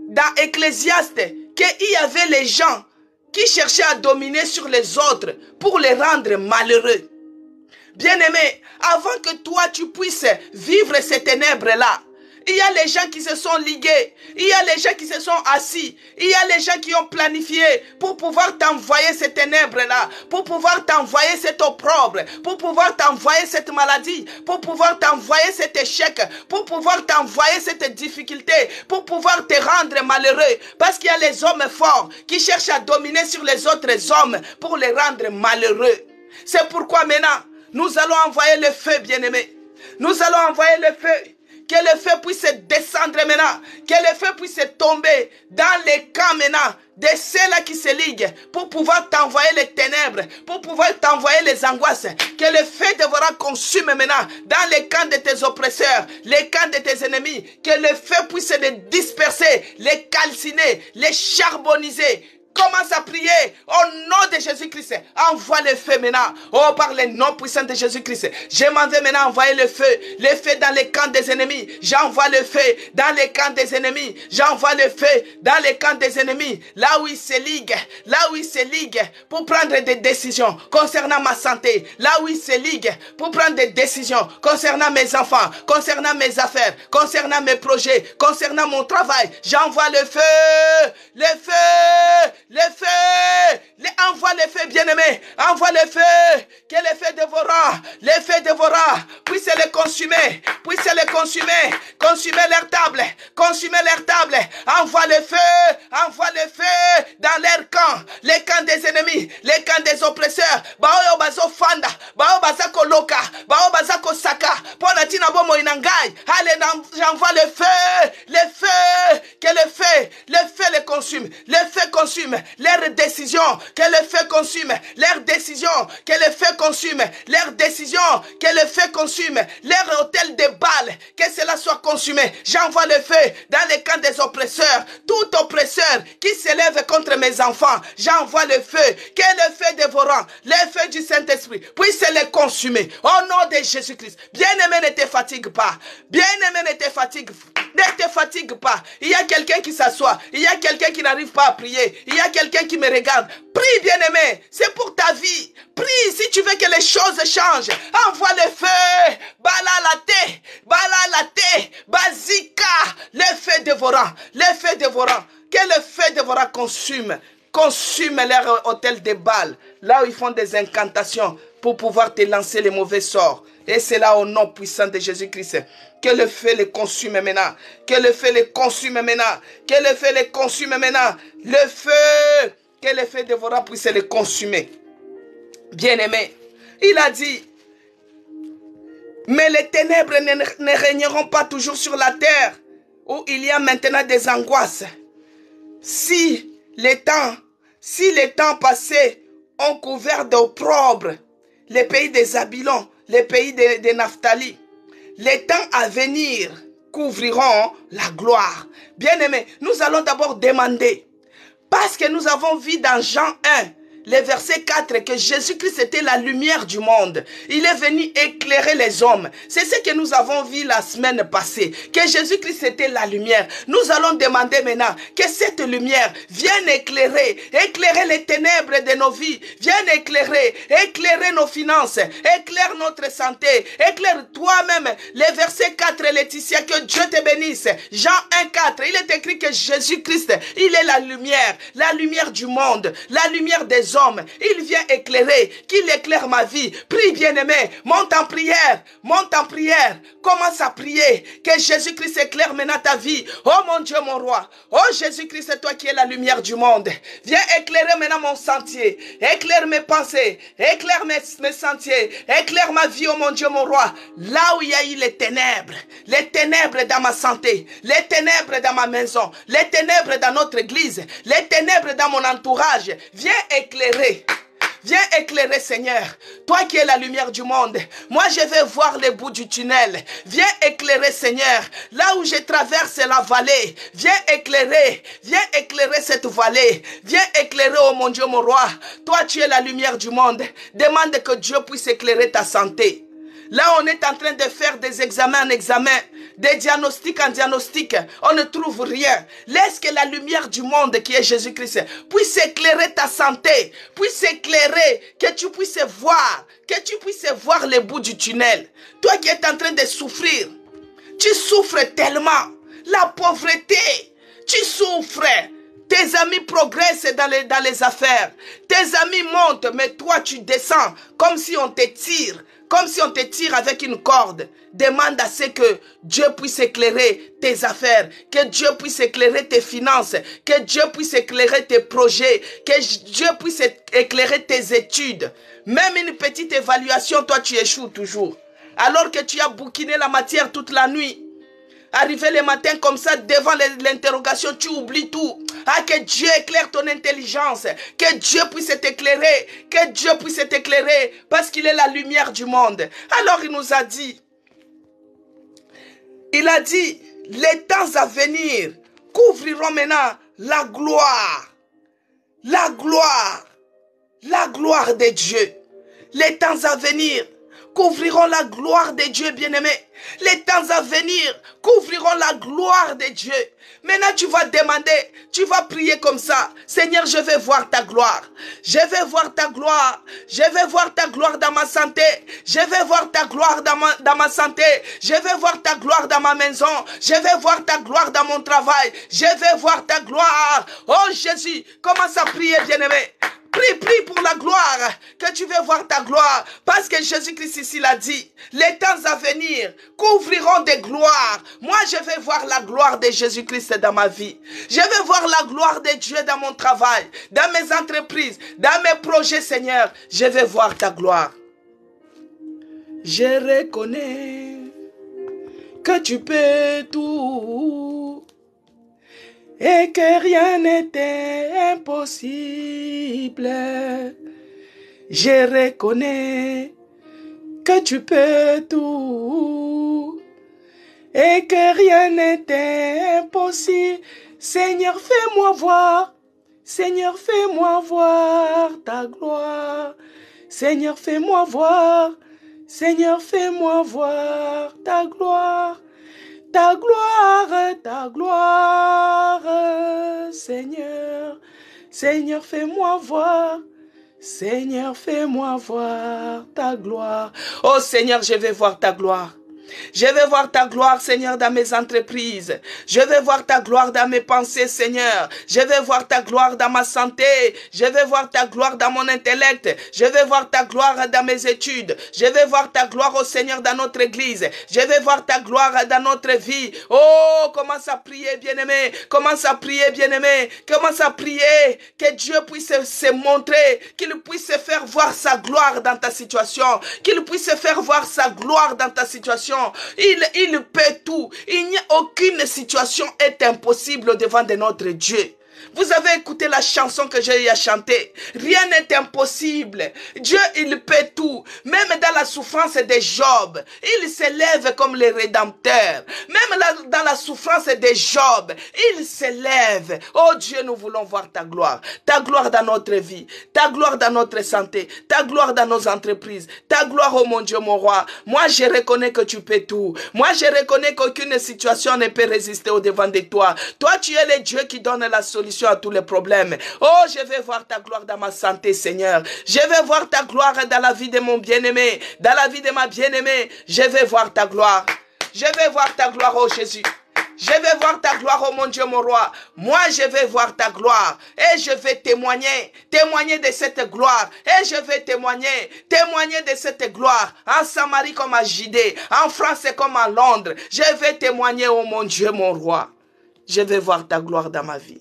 dans Ecclésiaste qu'il y avait les gens qui cherchaient à dominer sur les autres pour les rendre malheureux. Bien-aimé, avant que toi tu puisses vivre ces ténèbres-là, il y a les gens qui se sont ligués, il y a les gens qui se sont assis, il y a les gens qui ont planifié pour pouvoir t'envoyer ces ténèbres-là, pour pouvoir t'envoyer cet opprobre, pour pouvoir t'envoyer cette maladie, pour pouvoir t'envoyer cet échec, pour pouvoir t'envoyer cette difficulté, pour pouvoir te rendre malheureux. Parce qu'il y a les hommes forts qui cherchent à dominer sur les autres hommes pour les rendre malheureux. C'est pourquoi maintenant, nous allons envoyer le feu, bien-aimé. Nous allons envoyer le feu. Que le feu puisse descendre maintenant. Que le feu puisse tomber dans les camps maintenant de ceux-là qui se liguent pour pouvoir t'envoyer les ténèbres, pour pouvoir t'envoyer les angoisses. Que le feu devra consumer maintenant dans les camps de tes oppresseurs, les camps de tes ennemis. Que le feu puisse les disperser, les calciner, les charbonniser. Commence à prier au nom de Jésus-Christ. Envoie le feu maintenant. Oh, par le nom puissant de Jésus-Christ. Je m'en vais maintenant envoyer le feu dans les camps des ennemis. J'envoie le feu dans les camps des ennemis. J'envoie le feu dans les camps des ennemis. Là où ils se liguent pour prendre des décisions concernant ma santé. Là où ils se liguent pour prendre des décisions concernant mes enfants, concernant mes affaires, concernant mes projets, concernant mon travail. J'envoie le feu. Le feu. Envoie le feu, bien-aimé. Envoie le feu. Que le feu dévorera. Puisse les consumer. Consumer leur table. Envoie le feu dans leur camp. Les camps des ennemis. Les camps des oppresseurs. Baoyo bazo fanda. Bao bazako le feu consume leurs décisions, que le feu consume leurs décisions, que le feu consume leurs décisions, que le feu consume leur hôtel de Baal, que cela soit consumé. J'envoie le feu dans les camps des oppresseurs, tout oppresseur qui s'élève contre mes enfants, j'envoie le feu, que le feu dévorant, le feu du Saint-Esprit puisse les consumer, au nom de Jésus-Christ. Bien-aimé, ne te fatigue pas, bien-aimé, ne te fatigue pas. Ne te fatigue pas. Il y a quelqu'un qui s'assoit. Il y a quelqu'un qui n'arrive pas à prier. Il y a quelqu'un qui me regarde. Prie, bien-aimé. C'est pour ta vie. Prie si tu veux que les choses changent. Envoie le feu. Bala la thé. Bala la thé. Bazika. Le feu dévorant. Le feu dévorant. Que le feu dévorant consume. Consume leur hôtel de Baal. Là où ils font des incantations pour pouvoir te lancer les mauvais sorts. Et c'est là au nom puissant de Jésus-Christ. Que le feu les consume maintenant. Que le feu les consume maintenant. Que le feu les consume maintenant. Le feu. Que le feu dévorant puisse les consumer. Bien-aimé. Il a dit. Mais les ténèbres ne régneront pas toujours sur la terre. Où il y a maintenant des angoisses. Si les temps passés ont couvert d'opprobre les pays des Zabylon, les pays de Naphtali, les temps à venir couvriront la gloire. Bien-aimés, nous allons d'abord demander, parce que nous avons vu dans Jean 1, le verset 4, que Jésus-Christ était la lumière du monde. Il est venu éclairer les hommes. C'est ce que nous avons vu la semaine passée, que Jésus-Christ était la lumière. Nous allons demander maintenant que cette lumière vienne éclairer les ténèbres de nos vies, vienne éclairer nos finances, éclaire notre santé, éclaire toi-même. Le verset 4, Laetitia, que Dieu te bénisse. Jean 1, 4, il est écrit que Jésus-Christ, il est la lumière du monde, la lumière des hommes. Il vient éclairer, qu'il éclaire ma vie. Prie, bien-aimé, monte en prière, commence à prier, que Jésus-Christ éclaire maintenant ta vie. Oh mon Dieu, mon roi, oh Jésus-Christ, c'est toi qui es la lumière du monde. Viens éclairer maintenant mon sentier, éclaire mes pensées, éclaire mes sentiers, éclaire ma vie, oh mon Dieu, mon roi. Là où il y a eu les ténèbres dans ma santé, les ténèbres dans ma maison, les ténèbres dans notre église, les ténèbres dans mon entourage, viens éclairer. Viens éclairer, Seigneur. Toi qui es la lumière du monde. Moi, je vais voir le bout du tunnel. Viens éclairer, Seigneur. Là où je traverse la vallée. Viens éclairer cette vallée. Viens éclairer, oh mon Dieu, mon roi. Toi, tu es la lumière du monde. Demande que Dieu puisse éclairer ta santé. Là, on est en train de faire des examens en examen, des diagnostics en diagnostic. On ne trouve rien. Laisse que la lumière du monde qui est Jésus-Christ puisse éclairer ta santé, puisse éclairer, que tu puisses voir le bout du tunnel. Toi qui es en train de souffrir, tu souffres tellement. La pauvreté, tu souffres. Tes amis progressent dans les affaires. Tes amis montent, mais toi tu descends comme si on te tire. Comme si on te tire avec une corde. Demande à ce que Dieu puisse éclairer tes affaires. Que Dieu puisse éclairer tes finances. Que Dieu puisse éclairer tes projets. Que Dieu puisse éclairer tes études. Même une petite évaluation, toi tu échoues toujours. Alors que tu as bouquiné la matière toute la nuit. Arrivé le matin comme ça, devant l'interrogation, tu oublies tout. Ah, que Dieu éclaire ton intelligence. Que Dieu puisse t'éclairer. Que Dieu puisse t'éclairer. Parce qu'il est la lumière du monde. Alors il nous a dit. Il a dit, les temps à venir couvriront maintenant la gloire. La gloire. La gloire de Dieu. Les temps à venir couvriront la gloire de Dieu, bien-aimé. Les temps à venir couvriront la gloire de Dieu. Maintenant, tu vas demander, tu vas prier comme ça. Seigneur, je vais voir ta gloire. Je vais voir ta gloire. Je vais voir ta gloire dans ma santé. Je vais voir ta gloire dans ma santé. Je vais voir ta gloire dans ma maison. Je vais voir ta gloire dans mon travail. Je vais voir ta gloire. Oh Jésus, commence à prier, bien-aimé. Prie pour la gloire, que tu veux voir ta gloire. Parce que Jésus-Christ ici l'a dit, les temps à venir couvriront des gloires. Moi, je vais voir la gloire de Jésus-Christ dans ma vie. Je vais voir la gloire de Dieu dans mon travail, dans mes entreprises, dans mes projets, Seigneur. Je vais voir ta gloire. Je reconnais que tu peux tout. et que rien n'était impossible. Je reconnais que tu peux tout et que rien n'était impossible. Seigneur, fais-moi voir. Seigneur, fais-moi voir ta gloire. Seigneur, fais-moi voir. Seigneur, fais-moi voir ta gloire. Ta gloire, Seigneur. Seigneur, fais-moi voir. Seigneur, fais-moi voir ta gloire. Oh Seigneur, je vais voir ta gloire. Je vais voir ta gloire, Seigneur, dans mes entreprises. Je vais voir ta gloire dans mes pensées, Seigneur. Je vais voir ta gloire dans ma santé. Je vais voir ta gloire dans mon intellect. Je vais voir ta gloire dans mes études. Je vais voir ta gloire, oh Seigneur, dans notre église. Je vais voir ta gloire dans notre vie. Oh, commence à prier, bien-aimé. Commence à prier, bien-aimé. Commence à prier. Que Dieu puisse se montrer. Qu'il puisse faire voir sa gloire dans ta situation. Qu'il puisse faire voir sa gloire dans ta situation. Il peut tout. Il n'y a aucune situation est impossible devant de notre Dieu. Vous avez écouté la chanson que j'ai chantée. Rien n'est impossible. Dieu, il peut tout. Même dans la souffrance de Job, il s'élève comme le Rédempteur. Même dans la souffrance de Job, il s'élève. Oh Dieu, nous voulons voir ta gloire. Ta gloire dans notre vie. Ta gloire dans notre santé. Ta gloire dans nos entreprises. Ta gloire, oh mon Dieu, mon roi. Moi, je reconnais que tu peux tout. Moi, je reconnais qu'aucune situation ne peut résister au devant de toi. Toi, tu es le Dieu qui donne la solution à tous les problèmes. Oh, je vais voir ta gloire dans ma santé, Seigneur. Je vais voir ta gloire dans la vie de mon bien-aimé, dans la vie de ma bien-aimée. Je vais voir ta gloire. Je vais voir ta gloire, oh Jésus. Je vais voir ta gloire, oh mon Dieu, mon roi. Moi, je vais voir ta gloire. Et je vais témoigner de cette gloire. Et je vais témoigner de cette gloire. En Samarie comme à Judée, en France comme à Londres. Je vais témoigner, oh mon Dieu, mon roi. Je vais voir ta gloire dans ma vie.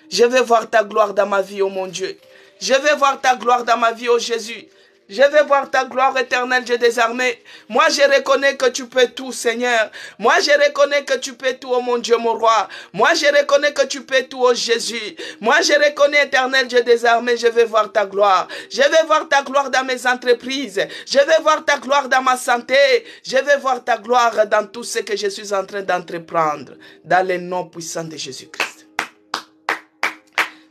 Je vais voir ta gloire dans ma vie, oh mon Dieu. Je vais voir ta gloire dans ma vie, oh Jésus. Je vais voir ta gloire éternelle, Dieu des armées. Moi, je reconnais que tu peux tout, Seigneur. Moi, je reconnais que tu peux tout, oh mon Dieu, mon roi. Moi, je reconnais que tu peux tout, oh Jésus. Moi, je reconnais, éternel Dieu des armées, je vais voir ta gloire. Je vais voir ta gloire dans mes entreprises. Je vais voir ta gloire dans ma santé. Je vais voir ta gloire dans tout ce que je suis en train d'entreprendre. Dans le nom puissant de Jésus-Christ.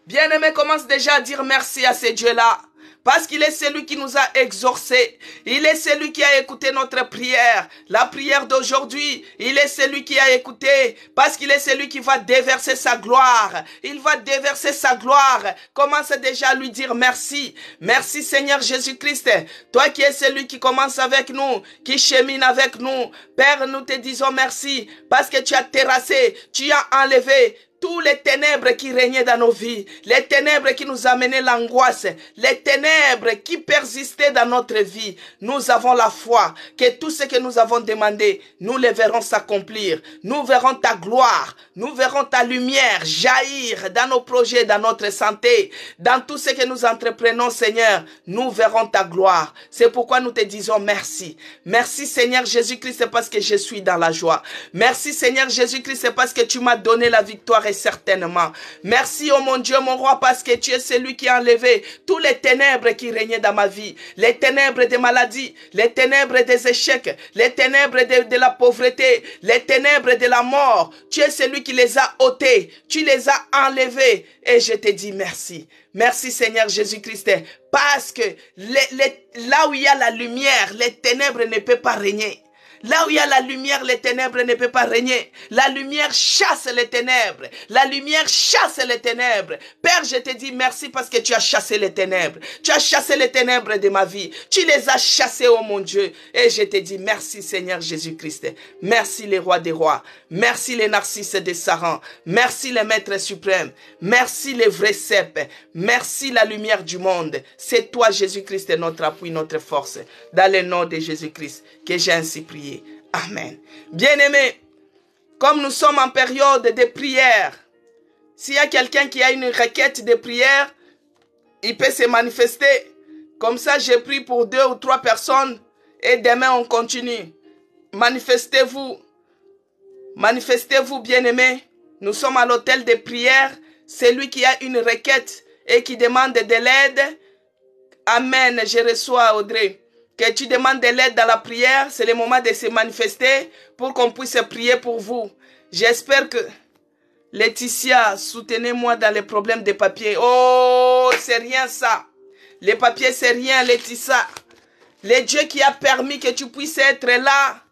Bien-aimé, commence déjà à dire merci à ce Dieu-là. Parce qu'il est celui qui nous a exaucés. Il est celui qui a écouté notre prière. La prière d'aujourd'hui, il est celui qui a écouté. Parce qu'il est celui qui va déverser sa gloire. Il va déverser sa gloire. Commence déjà à lui dire merci. Merci Seigneur Jésus-Christ. Toi qui es celui qui commence avec nous, qui chemine avec nous. Père, nous te disons merci. Parce que tu as terrassé, tu as enlevé tous les ténèbres qui régnaient dans nos vies, les ténèbres qui nous amenaient l'angoisse, les ténèbres qui persistaient dans notre vie, nous avons la foi que tout ce que nous avons demandé, nous les verrons s'accomplir. Nous verrons ta gloire, nous verrons ta lumière jaillir dans nos projets, dans notre santé, dans tout ce que nous entreprenons, Seigneur. Nous verrons ta gloire. C'est pourquoi nous te disons merci. Merci Seigneur Jésus-Christ parce que je suis dans la joie. Merci Seigneur Jésus-Christ parce que tu m'as donné la victoire et certainement. Merci, oh mon Dieu, mon roi, parce que tu es celui qui a enlevé tous les ténèbres qui régnaient dans ma vie. Les ténèbres des maladies, les ténèbres des échecs, les ténèbres de la pauvreté, les ténèbres de la mort. Tu es celui qui les a ôtés, tu les as enlevés. Et je te dis merci. Merci Seigneur Jésus-Christ, parce que là où il y a la lumière, les ténèbres ne peuvent pas régner. Là où il y a la lumière, les ténèbres ne peuvent pas régner. La lumière chasse les ténèbres. La lumière chasse les ténèbres. Père, je te dis merci parce que tu as chassé les ténèbres. Tu as chassé les ténèbres de ma vie. Tu les as chassées, oh mon Dieu. Et je te dis merci Seigneur Jésus-Christ. Merci les rois des rois. Merci les narcisses des Sarans. Merci les maîtres suprêmes. Merci les vrais cèpes. Merci la lumière du monde. C'est toi Jésus-Christ notre appui, notre force. Dans le nom de Jésus-Christ que j'ai ainsi prié. Amen. Bien-aimés, comme nous sommes en période de prière, s'il y a quelqu'un qui a une requête de prière, il peut se manifester. Comme ça, j'ai pris pour 2 ou 3 personnes et demain on continue. Manifestez-vous. Manifestez-vous, bien-aimés. Nous sommes à l'hôtel de prière. Celui qui a une requête et qui demande de l'aide. Amen. Je reçois, Audrey. Que tu demandes de l'aide dans la prière. C'est le moment de se manifester pour qu'on puisse prier pour vous. J'espère que... Laetitia, soutenez-moi dans les problèmes des papiers. Oh, c'est rien ça. Les papiers, c'est rien, Laetitia. Le Dieu qui a permis que tu puisses être là,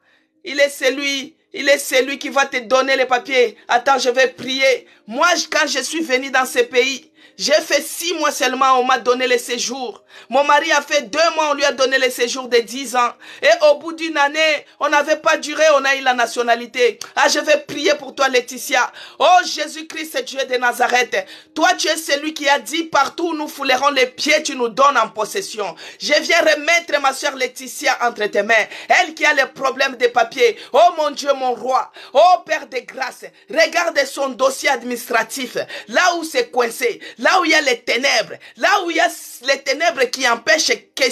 il est celui qui va te donner les papiers. Attends, je vais prier. Moi, quand je suis venu dans ce pays, j'ai fait 6 mois seulement, on m'a donné le séjour. Mon mari a fait 2 mois, on lui a donné le séjour de 10 ans. Et au bout d'une année, on n'avait pas duré, on a eu la nationalité. Ah, je vais prier pour toi, Laetitia. Oh, Jésus-Christ, Dieu de Nazareth. Toi, tu es celui qui a dit, partout où nous foulerons les pieds, tu nous donnes en possession. Je viens remettre ma soeur Laetitia entre tes mains. Elle qui a les problèmes de papier. Oh mon Dieu, mon roi. Oh Père de grâce. Regarde son dossier administratif. Là où c'est coincé. Là où il y a les ténèbres, là où il y a les ténèbres qui empêchent que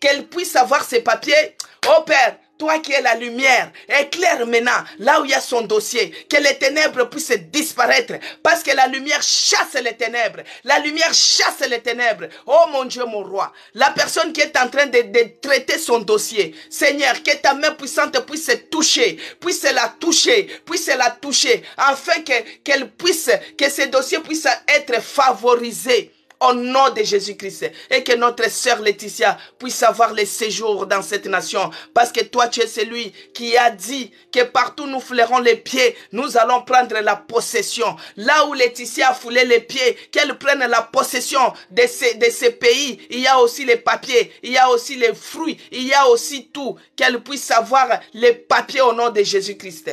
qu'elle puisse avoir ses papiers. Oh Père, toi qui es la lumière, éclaire maintenant là où il y a son dossier, que les ténèbres puissent disparaître, parce que la lumière chasse les ténèbres. La lumière chasse les ténèbres. Oh mon Dieu, mon roi, la personne qui est en train de traiter son dossier, Seigneur, que ta main puissante puisse la toucher, afin que ce dossier puisse être favorisé. Au nom de Jésus-Christ. Et que notre sœur Laetitia puisse avoir le séjour dans cette nation. Parce que toi, tu es celui qui a dit que partout nous foulerons les pieds, nous allons prendre la possession. Là où Laetitia a foulé les pieds, qu'elle prenne la possession de ces pays. Il y a aussi les papiers, il y a aussi les fruits, il y a aussi tout. Qu'elle puisse avoir les papiers au nom de Jésus-Christ.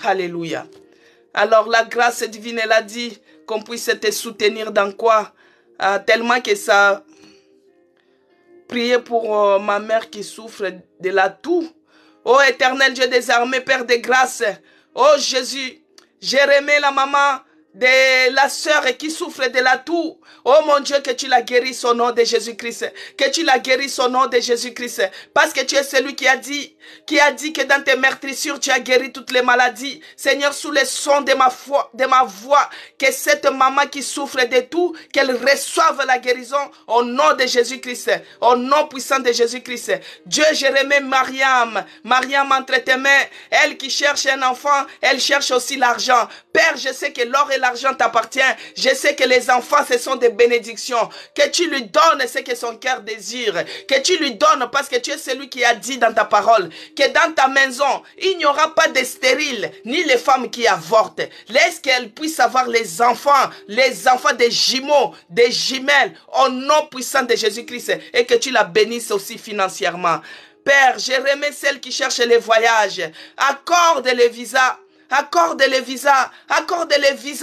Alléluia. Alors la grâce divine, elle a dit qu'on puisse te soutenir dans quoi? Tellement que ça... Priez pour ma mère qui souffre de la toux. Oh éternel Dieu des armées, Père de grâce. Oh Jésus, j'ai remis la maman de la sœur qui souffre de la toux. Oh mon Dieu, que tu la guérisses au nom de Jésus-Christ. Que tu la guérisses au nom de Jésus-Christ. Parce que tu es celui qui a dit que dans tes meurtrissures, tu as guéri toutes les maladies. Seigneur, sous le son de ma voix, que cette maman qui souffre de tout, qu'elle reçoive la guérison au nom de Jésus-Christ. Au nom puissant de Jésus-Christ. Dieu, je remets Mariam entre tes mains. Elle qui cherche un enfant, elle cherche aussi l'argent. Père, je sais que l'or et l'argent t'appartient. Je sais que les enfants, ce sont des bénédictions. Que tu lui donnes ce que son cœur désire. Que tu lui donnes parce que tu es celui qui a dit dans ta parole que dans ta maison, il n'y aura pas de stériles, ni les femmes qui avortent. Laisse qu'elles puissent avoir les enfants des jumeaux, des jumelles, au nom puissant de Jésus-Christ, et que tu la bénisses aussi financièrement. Père, je remets celles qui cherchent les voyages. Accorde les visas. Accorde les visas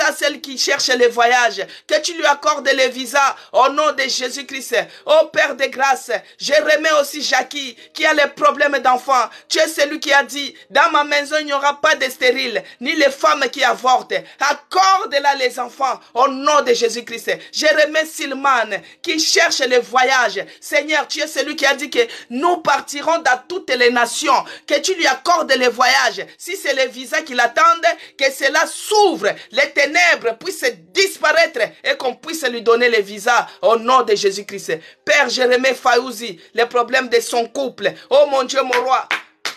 à celles qui cherchent les voyages. Que tu lui accordes les visas au nom de Jésus-Christ. Oh Père de grâce, je remets aussi Jackie qui a les problèmes d'enfants. Tu es celui qui a dit, dans ma maison il n'y aura pas de stériles, ni les femmes qui avortent. Accorde-la les enfants au nom de Jésus-Christ. Je remets Silman qui cherche les voyages. Seigneur, tu es celui qui a dit que nous partirons dans toutes les nations. Que tu lui accordes les voyages. Si c'est les visas qui l'attendent, que cela s'ouvre, les ténèbres puissent disparaître et qu'on puisse lui donner les visas au nom de Jésus-Christ. Père, je remets Faouzi, les problèmes de son couple. Oh mon Dieu, mon roi,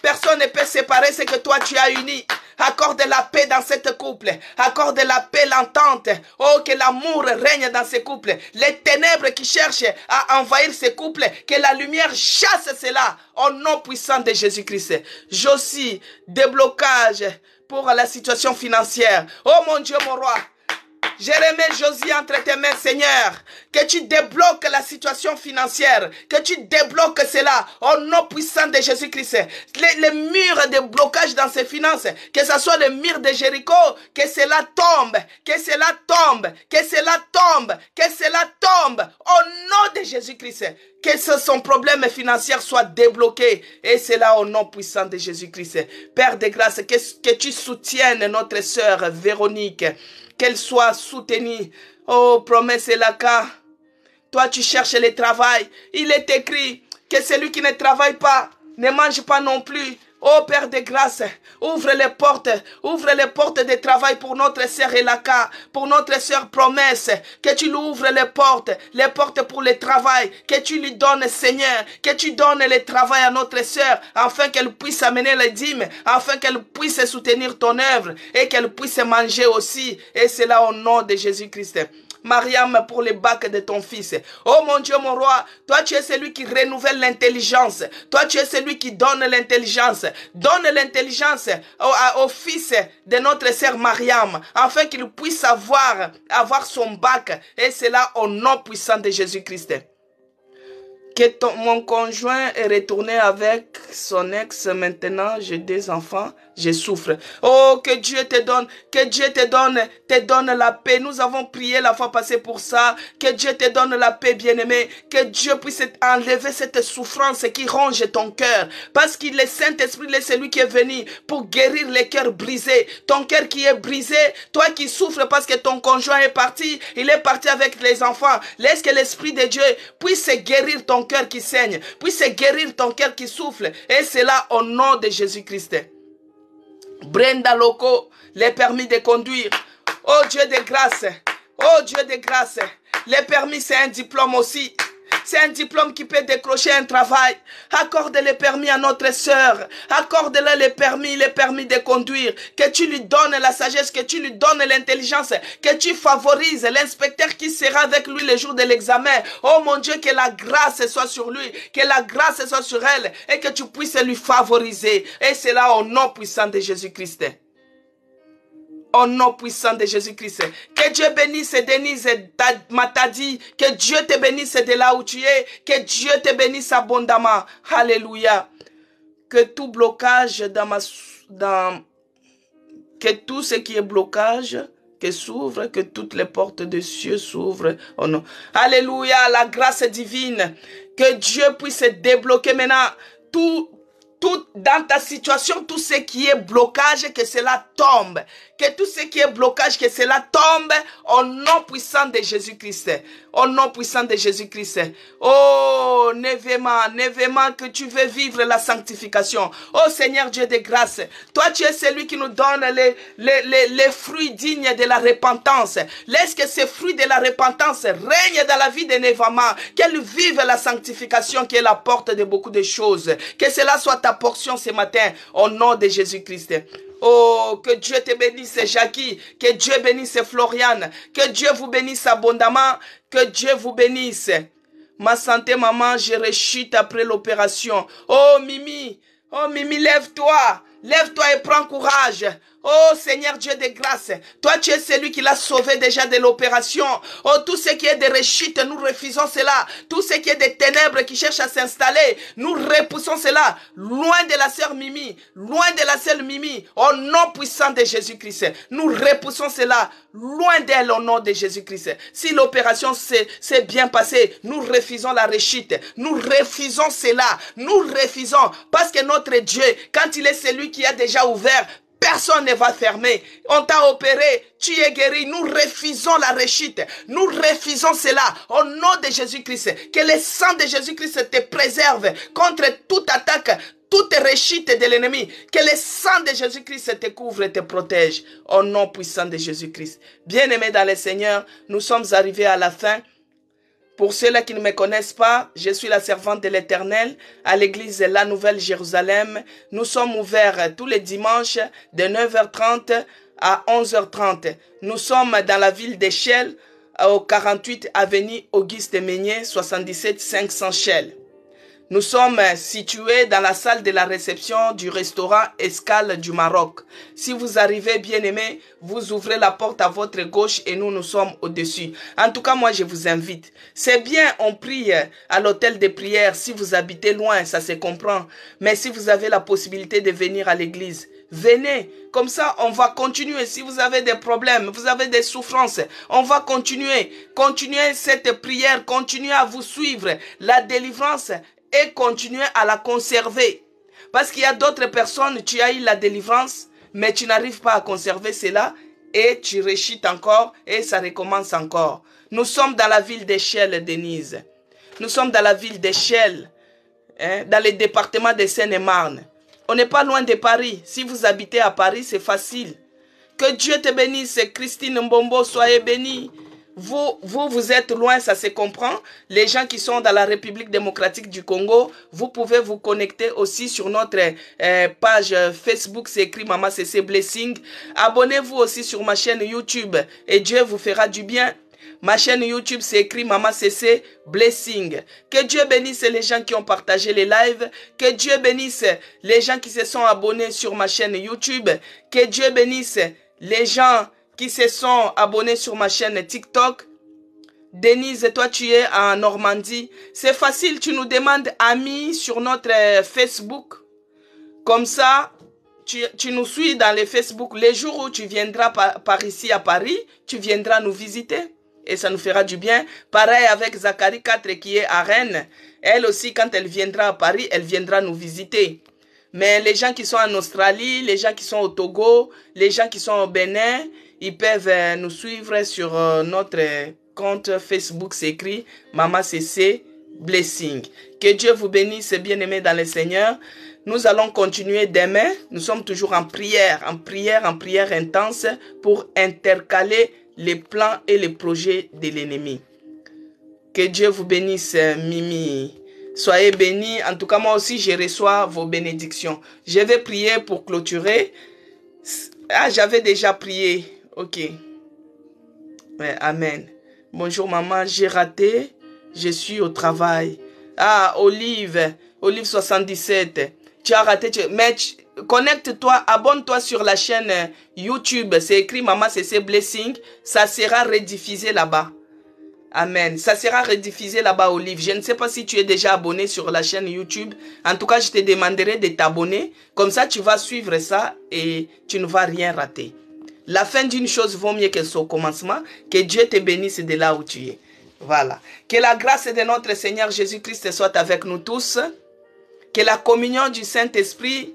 personne ne peut séparer ce que toi tu as uni. Accorde la paix dans cette couple. Accorde la paix, l'entente. Oh, que l'amour règne dans ces couples. Les ténèbres qui cherchent à envahir ces couples, que la lumière chasse cela au nom puissant de Jésus-Christ. J'aussi déblocage pour la situation financière. Oh mon Dieu, mon roi, je remets Josie entre tes mains, Seigneur. Que tu débloques la situation financière. Que tu débloques cela au nom puissant de Jésus-Christ. Les murs de blocage dans ses finances, que ce soit le mur de Jéricho, que cela tombe, que cela tombe, que cela tombe, que cela tombe au nom de Jésus-Christ. Que son problème financier soit débloqué. Et c'est là au nom puissant de Jésus-Christ. Père de grâce, que tu soutiennes notre sœur Véronique. Qu'elle soit soutenue. Oh, promesse est la cas. Toi, tu cherches le travail. Il est écrit que celui qui ne travaille pas ne mange pas non plus. Oh Père de grâce, ouvre les portes de travail pour notre sœur Elaka, pour notre sœur Promesse, que tu lui ouvres les portes pour le travail, que tu lui donnes Seigneur, que tu donnes le travail à notre sœur, afin qu'elle puisse amener les dîmes, afin qu'elle puisse soutenir ton œuvre et qu'elle puisse manger aussi, et cela au nom de Jésus-Christ. Mariam, pour les bacs de ton fils. Oh mon Dieu, mon roi, toi tu es celui qui renouvelle l'intelligence. Toi tu es celui qui donne l'intelligence. Donne l'intelligence au fils de notre sœur Mariam, afin qu'il puisse avoir son bac. Et cela au nom puissant de Jésus-Christ. Que mon conjoint est retourné avec son ex. Maintenant, j'ai des enfants, je souffre. Oh, que Dieu te donne la paix. Nous avons prié la fois passée pour ça. Que Dieu te donne la paix, bien-aimé. Que Dieu puisse enlever cette souffrance qui ronge ton cœur. Parce que le Saint-Esprit est celui qui est venu pour guérir les cœurs brisés. Ton cœur qui est brisé, toi qui souffres parce que ton conjoint est parti, il est parti avec les enfants. Laisse que l'Esprit de Dieu puisse guérir ton cœur qui saigne, puisse guérir ton cœur qui souffle. Et cela au nom de Jésus-Christ. Brenda Loco, les permis de conduire. Oh Dieu de grâce, oh Dieu de grâce. Les permis, c'est un diplôme aussi. C'est un diplôme qui peut décrocher un travail. Accorde les permis à notre sœur. Accorde-le les permis de conduire. Que tu lui donnes la sagesse, que tu lui donnes l'intelligence, que tu favorises l'inspecteur qui sera avec lui le jour de l'examen. Oh mon Dieu, que la grâce soit sur lui, que la grâce soit sur elle et que tu puisses lui favoriser. Et c'est là au nom puissant de Jésus-Christ. Au nom puissant de Jésus-Christ. Que Dieu bénisse Denise Matadi. Que Dieu te bénisse de là où tu es. Que Dieu te bénisse abondamment. Alléluia. Que tout blocage que tout ce qui est blocage, que s'ouvre, que toutes les portes des cieux s'ouvrent. Oh non. Alléluia. La grâce divine. Que Dieu puisse débloquer maintenant tout dans ta situation, tout ce qui est blocage, que cela tombe. Que tout ce qui est blocage, que cela tombe au nom puissant de Jésus-Christ. Au nom puissant de Jésus-Christ. Oh, Nevema, que tu veux vivre la sanctification. Oh Seigneur Dieu de grâce, toi tu es celui qui nous donne les fruits dignes de la repentance. Laisse que ces fruits de la repentance règnent dans la vie de Nevema. Qu'elle vive la sanctification qui est la porte de beaucoup de choses. Que cela soit ta portion ce matin au nom de Jésus-Christ. Oh, que Dieu te bénisse Jackie, que Dieu bénisse Floriane, que Dieu vous bénisse abondamment, que Dieu vous bénisse. Ma santé maman, je rechute après l'opération. Oh Mimi, lève-toi. Lève-toi et prends courage. Oh Seigneur Dieu de grâce, toi tu es celui qui l'a sauvé déjà de l'opération. Oh, tout ce qui est de rechute, nous refusons cela. Tout ce qui est de ténèbres qui cherchent à s'installer, nous repoussons cela. Loin de la sœur Mimi, loin de la sœur Mimi, au nom puissant de Jésus-Christ. Nous repoussons cela, loin d'elle au nom de Jésus-Christ. Si l'opération s'est bien passée, nous refusons la rechute. Nous refusons cela. Nous refusons. Parce que notre Dieu, quand il est celui qui a déjà ouvert, personne ne va fermer. On t'a opéré, tu es guéri. Nous refusons la rechute. Nous refusons cela au nom de Jésus-Christ. Que le sang de Jésus-Christ te préserve contre toute attaque, toute rechute de l'ennemi. Que le sang de Jésus-Christ te couvre et te protège au nom puissant de Jésus-Christ. Bien-aimés dans le Seigneur, nous sommes arrivés à la fin. Pour ceux-là qui ne me connaissent pas, je suis la servante de l'Éternel à l'église La Nouvelle Jérusalem. Nous sommes ouverts tous les dimanches de 9h30 à 11h30. Nous sommes dans la ville d'Echelle, au 48 avenue Auguste Meunier, 77 500 Chelles. Nous sommes situés dans la salle de la réception du restaurant Escale du Maroc. Si vous arrivez, bien-aimés, vous ouvrez la porte à votre gauche et nous sommes au-dessus. En tout cas, moi, je vous invite. C'est bien, on prie à l'hôtel de prière. Si vous habitez loin, ça se comprend. Mais si vous avez la possibilité de venir à l'église, venez. Comme ça, on va continuer. Si vous avez des problèmes, vous avez des souffrances, on va continuer. Continuez cette prière, continuez à vous suivre. La délivrance et continuer à la conserver. Parce qu'il y a d'autres personnes, tu as eu la délivrance, mais tu n'arrives pas à conserver cela et tu rechutes encore et ça recommence encore. Nous sommes dans la ville d'Echelle, Denise. Nous sommes dans la ville d'Echelle, dans le département de Seine-et-Marne. On n'est pas loin de Paris. Si vous habitez à Paris, c'est facile. Que Dieu te bénisse, Christine Mbombo, soyez bénie. Vous êtes loin, ça se comprend. Les gens qui sont dans la République démocratique du Congo, vous pouvez vous connecter aussi sur notre page Facebook, c'est écrit Maman CC Blessing. Abonnez-vous aussi sur ma chaîne YouTube et Dieu vous fera du bien. Ma chaîne YouTube, c'est écrit Maman CC Blessing. Que Dieu bénisse les gens qui ont partagé les lives. Que Dieu bénisse les gens qui se sont abonnés sur ma chaîne YouTube. Que Dieu bénisse les gens qui se sont abonnés sur ma chaîne TikTok. Denise, toi tu es en Normandie. C'est facile, tu nous demandes amis sur notre Facebook. Comme ça, tu nous suis dans les Facebook. Les jours où tu viendras par ici à Paris, tu viendras nous visiter. Et ça nous fera du bien. Pareil avec Zachary 4 qui est à Rennes. Elle aussi, quand elle viendra à Paris, elle viendra nous visiter. Mais les gens qui sont en Australie, les gens qui sont au Togo, les gens qui sont au Bénin, ils peuvent nous suivre sur notre compte Facebook, c'est écrit Maman CC Blessing. Que Dieu vous bénisse, bien-aimés dans le Seigneur. Nous allons continuer demain. Nous sommes toujours en prière intense pour intercaler les plans et les projets de l'ennemi. Que Dieu vous bénisse, Mimi. Soyez bénis. En tout cas, moi aussi, je reçois vos bénédictions. Je vais prier pour clôturer. Ah, j'avais déjà prié. Ok. Ouais, amen. Bonjour, maman. J'ai raté. Je suis au travail. Ah, Olive 77. Tu as raté. Mais connecte-toi, abonne-toi sur la chaîne YouTube. C'est écrit Maman CC Blessing. Ça sera rediffusé là-bas. Amen. Ça sera rediffusé là-bas, Olive. Je ne sais pas si tu es déjà abonné sur la chaîne YouTube. En tout cas, je te demanderai de t'abonner. Comme ça, tu vas suivre ça et tu ne vas rien rater. La fin d'une chose vaut mieux que son commencement. Que Dieu te bénisse de là où tu es. Voilà. Que la grâce de notre Seigneur Jésus-Christ soit avec nous tous. Que la communion du Saint-Esprit,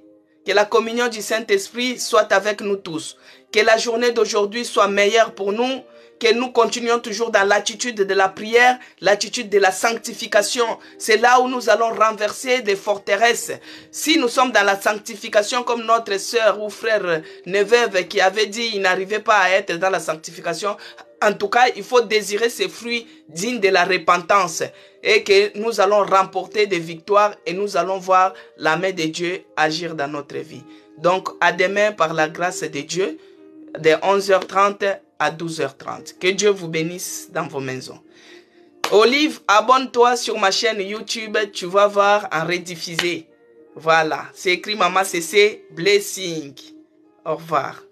soit avec nous tous. Que la journée d'aujourd'hui soit meilleure pour nous. Que nous continuions toujours dans l'attitude de la prière, l'attitude de la sanctification. C'est là où nous allons renverser des forteresses. Si nous sommes dans la sanctification comme notre sœur ou frère Nevève qui avait dit qu'il n'arrivait pas à être dans la sanctification, en tout cas, il faut désirer ces fruits dignes de la repentance et que nous allons remporter des victoires et nous allons voir la main de Dieu agir dans notre vie. Donc, à demain par la grâce de Dieu, de 11h30 à 12h30. Que Dieu vous bénisse dans vos maisons. Olive, abonne-toi sur ma chaîne YouTube. Tu vas voir en rediffusé. Voilà. C'est écrit Maman CC Blessing. Au revoir.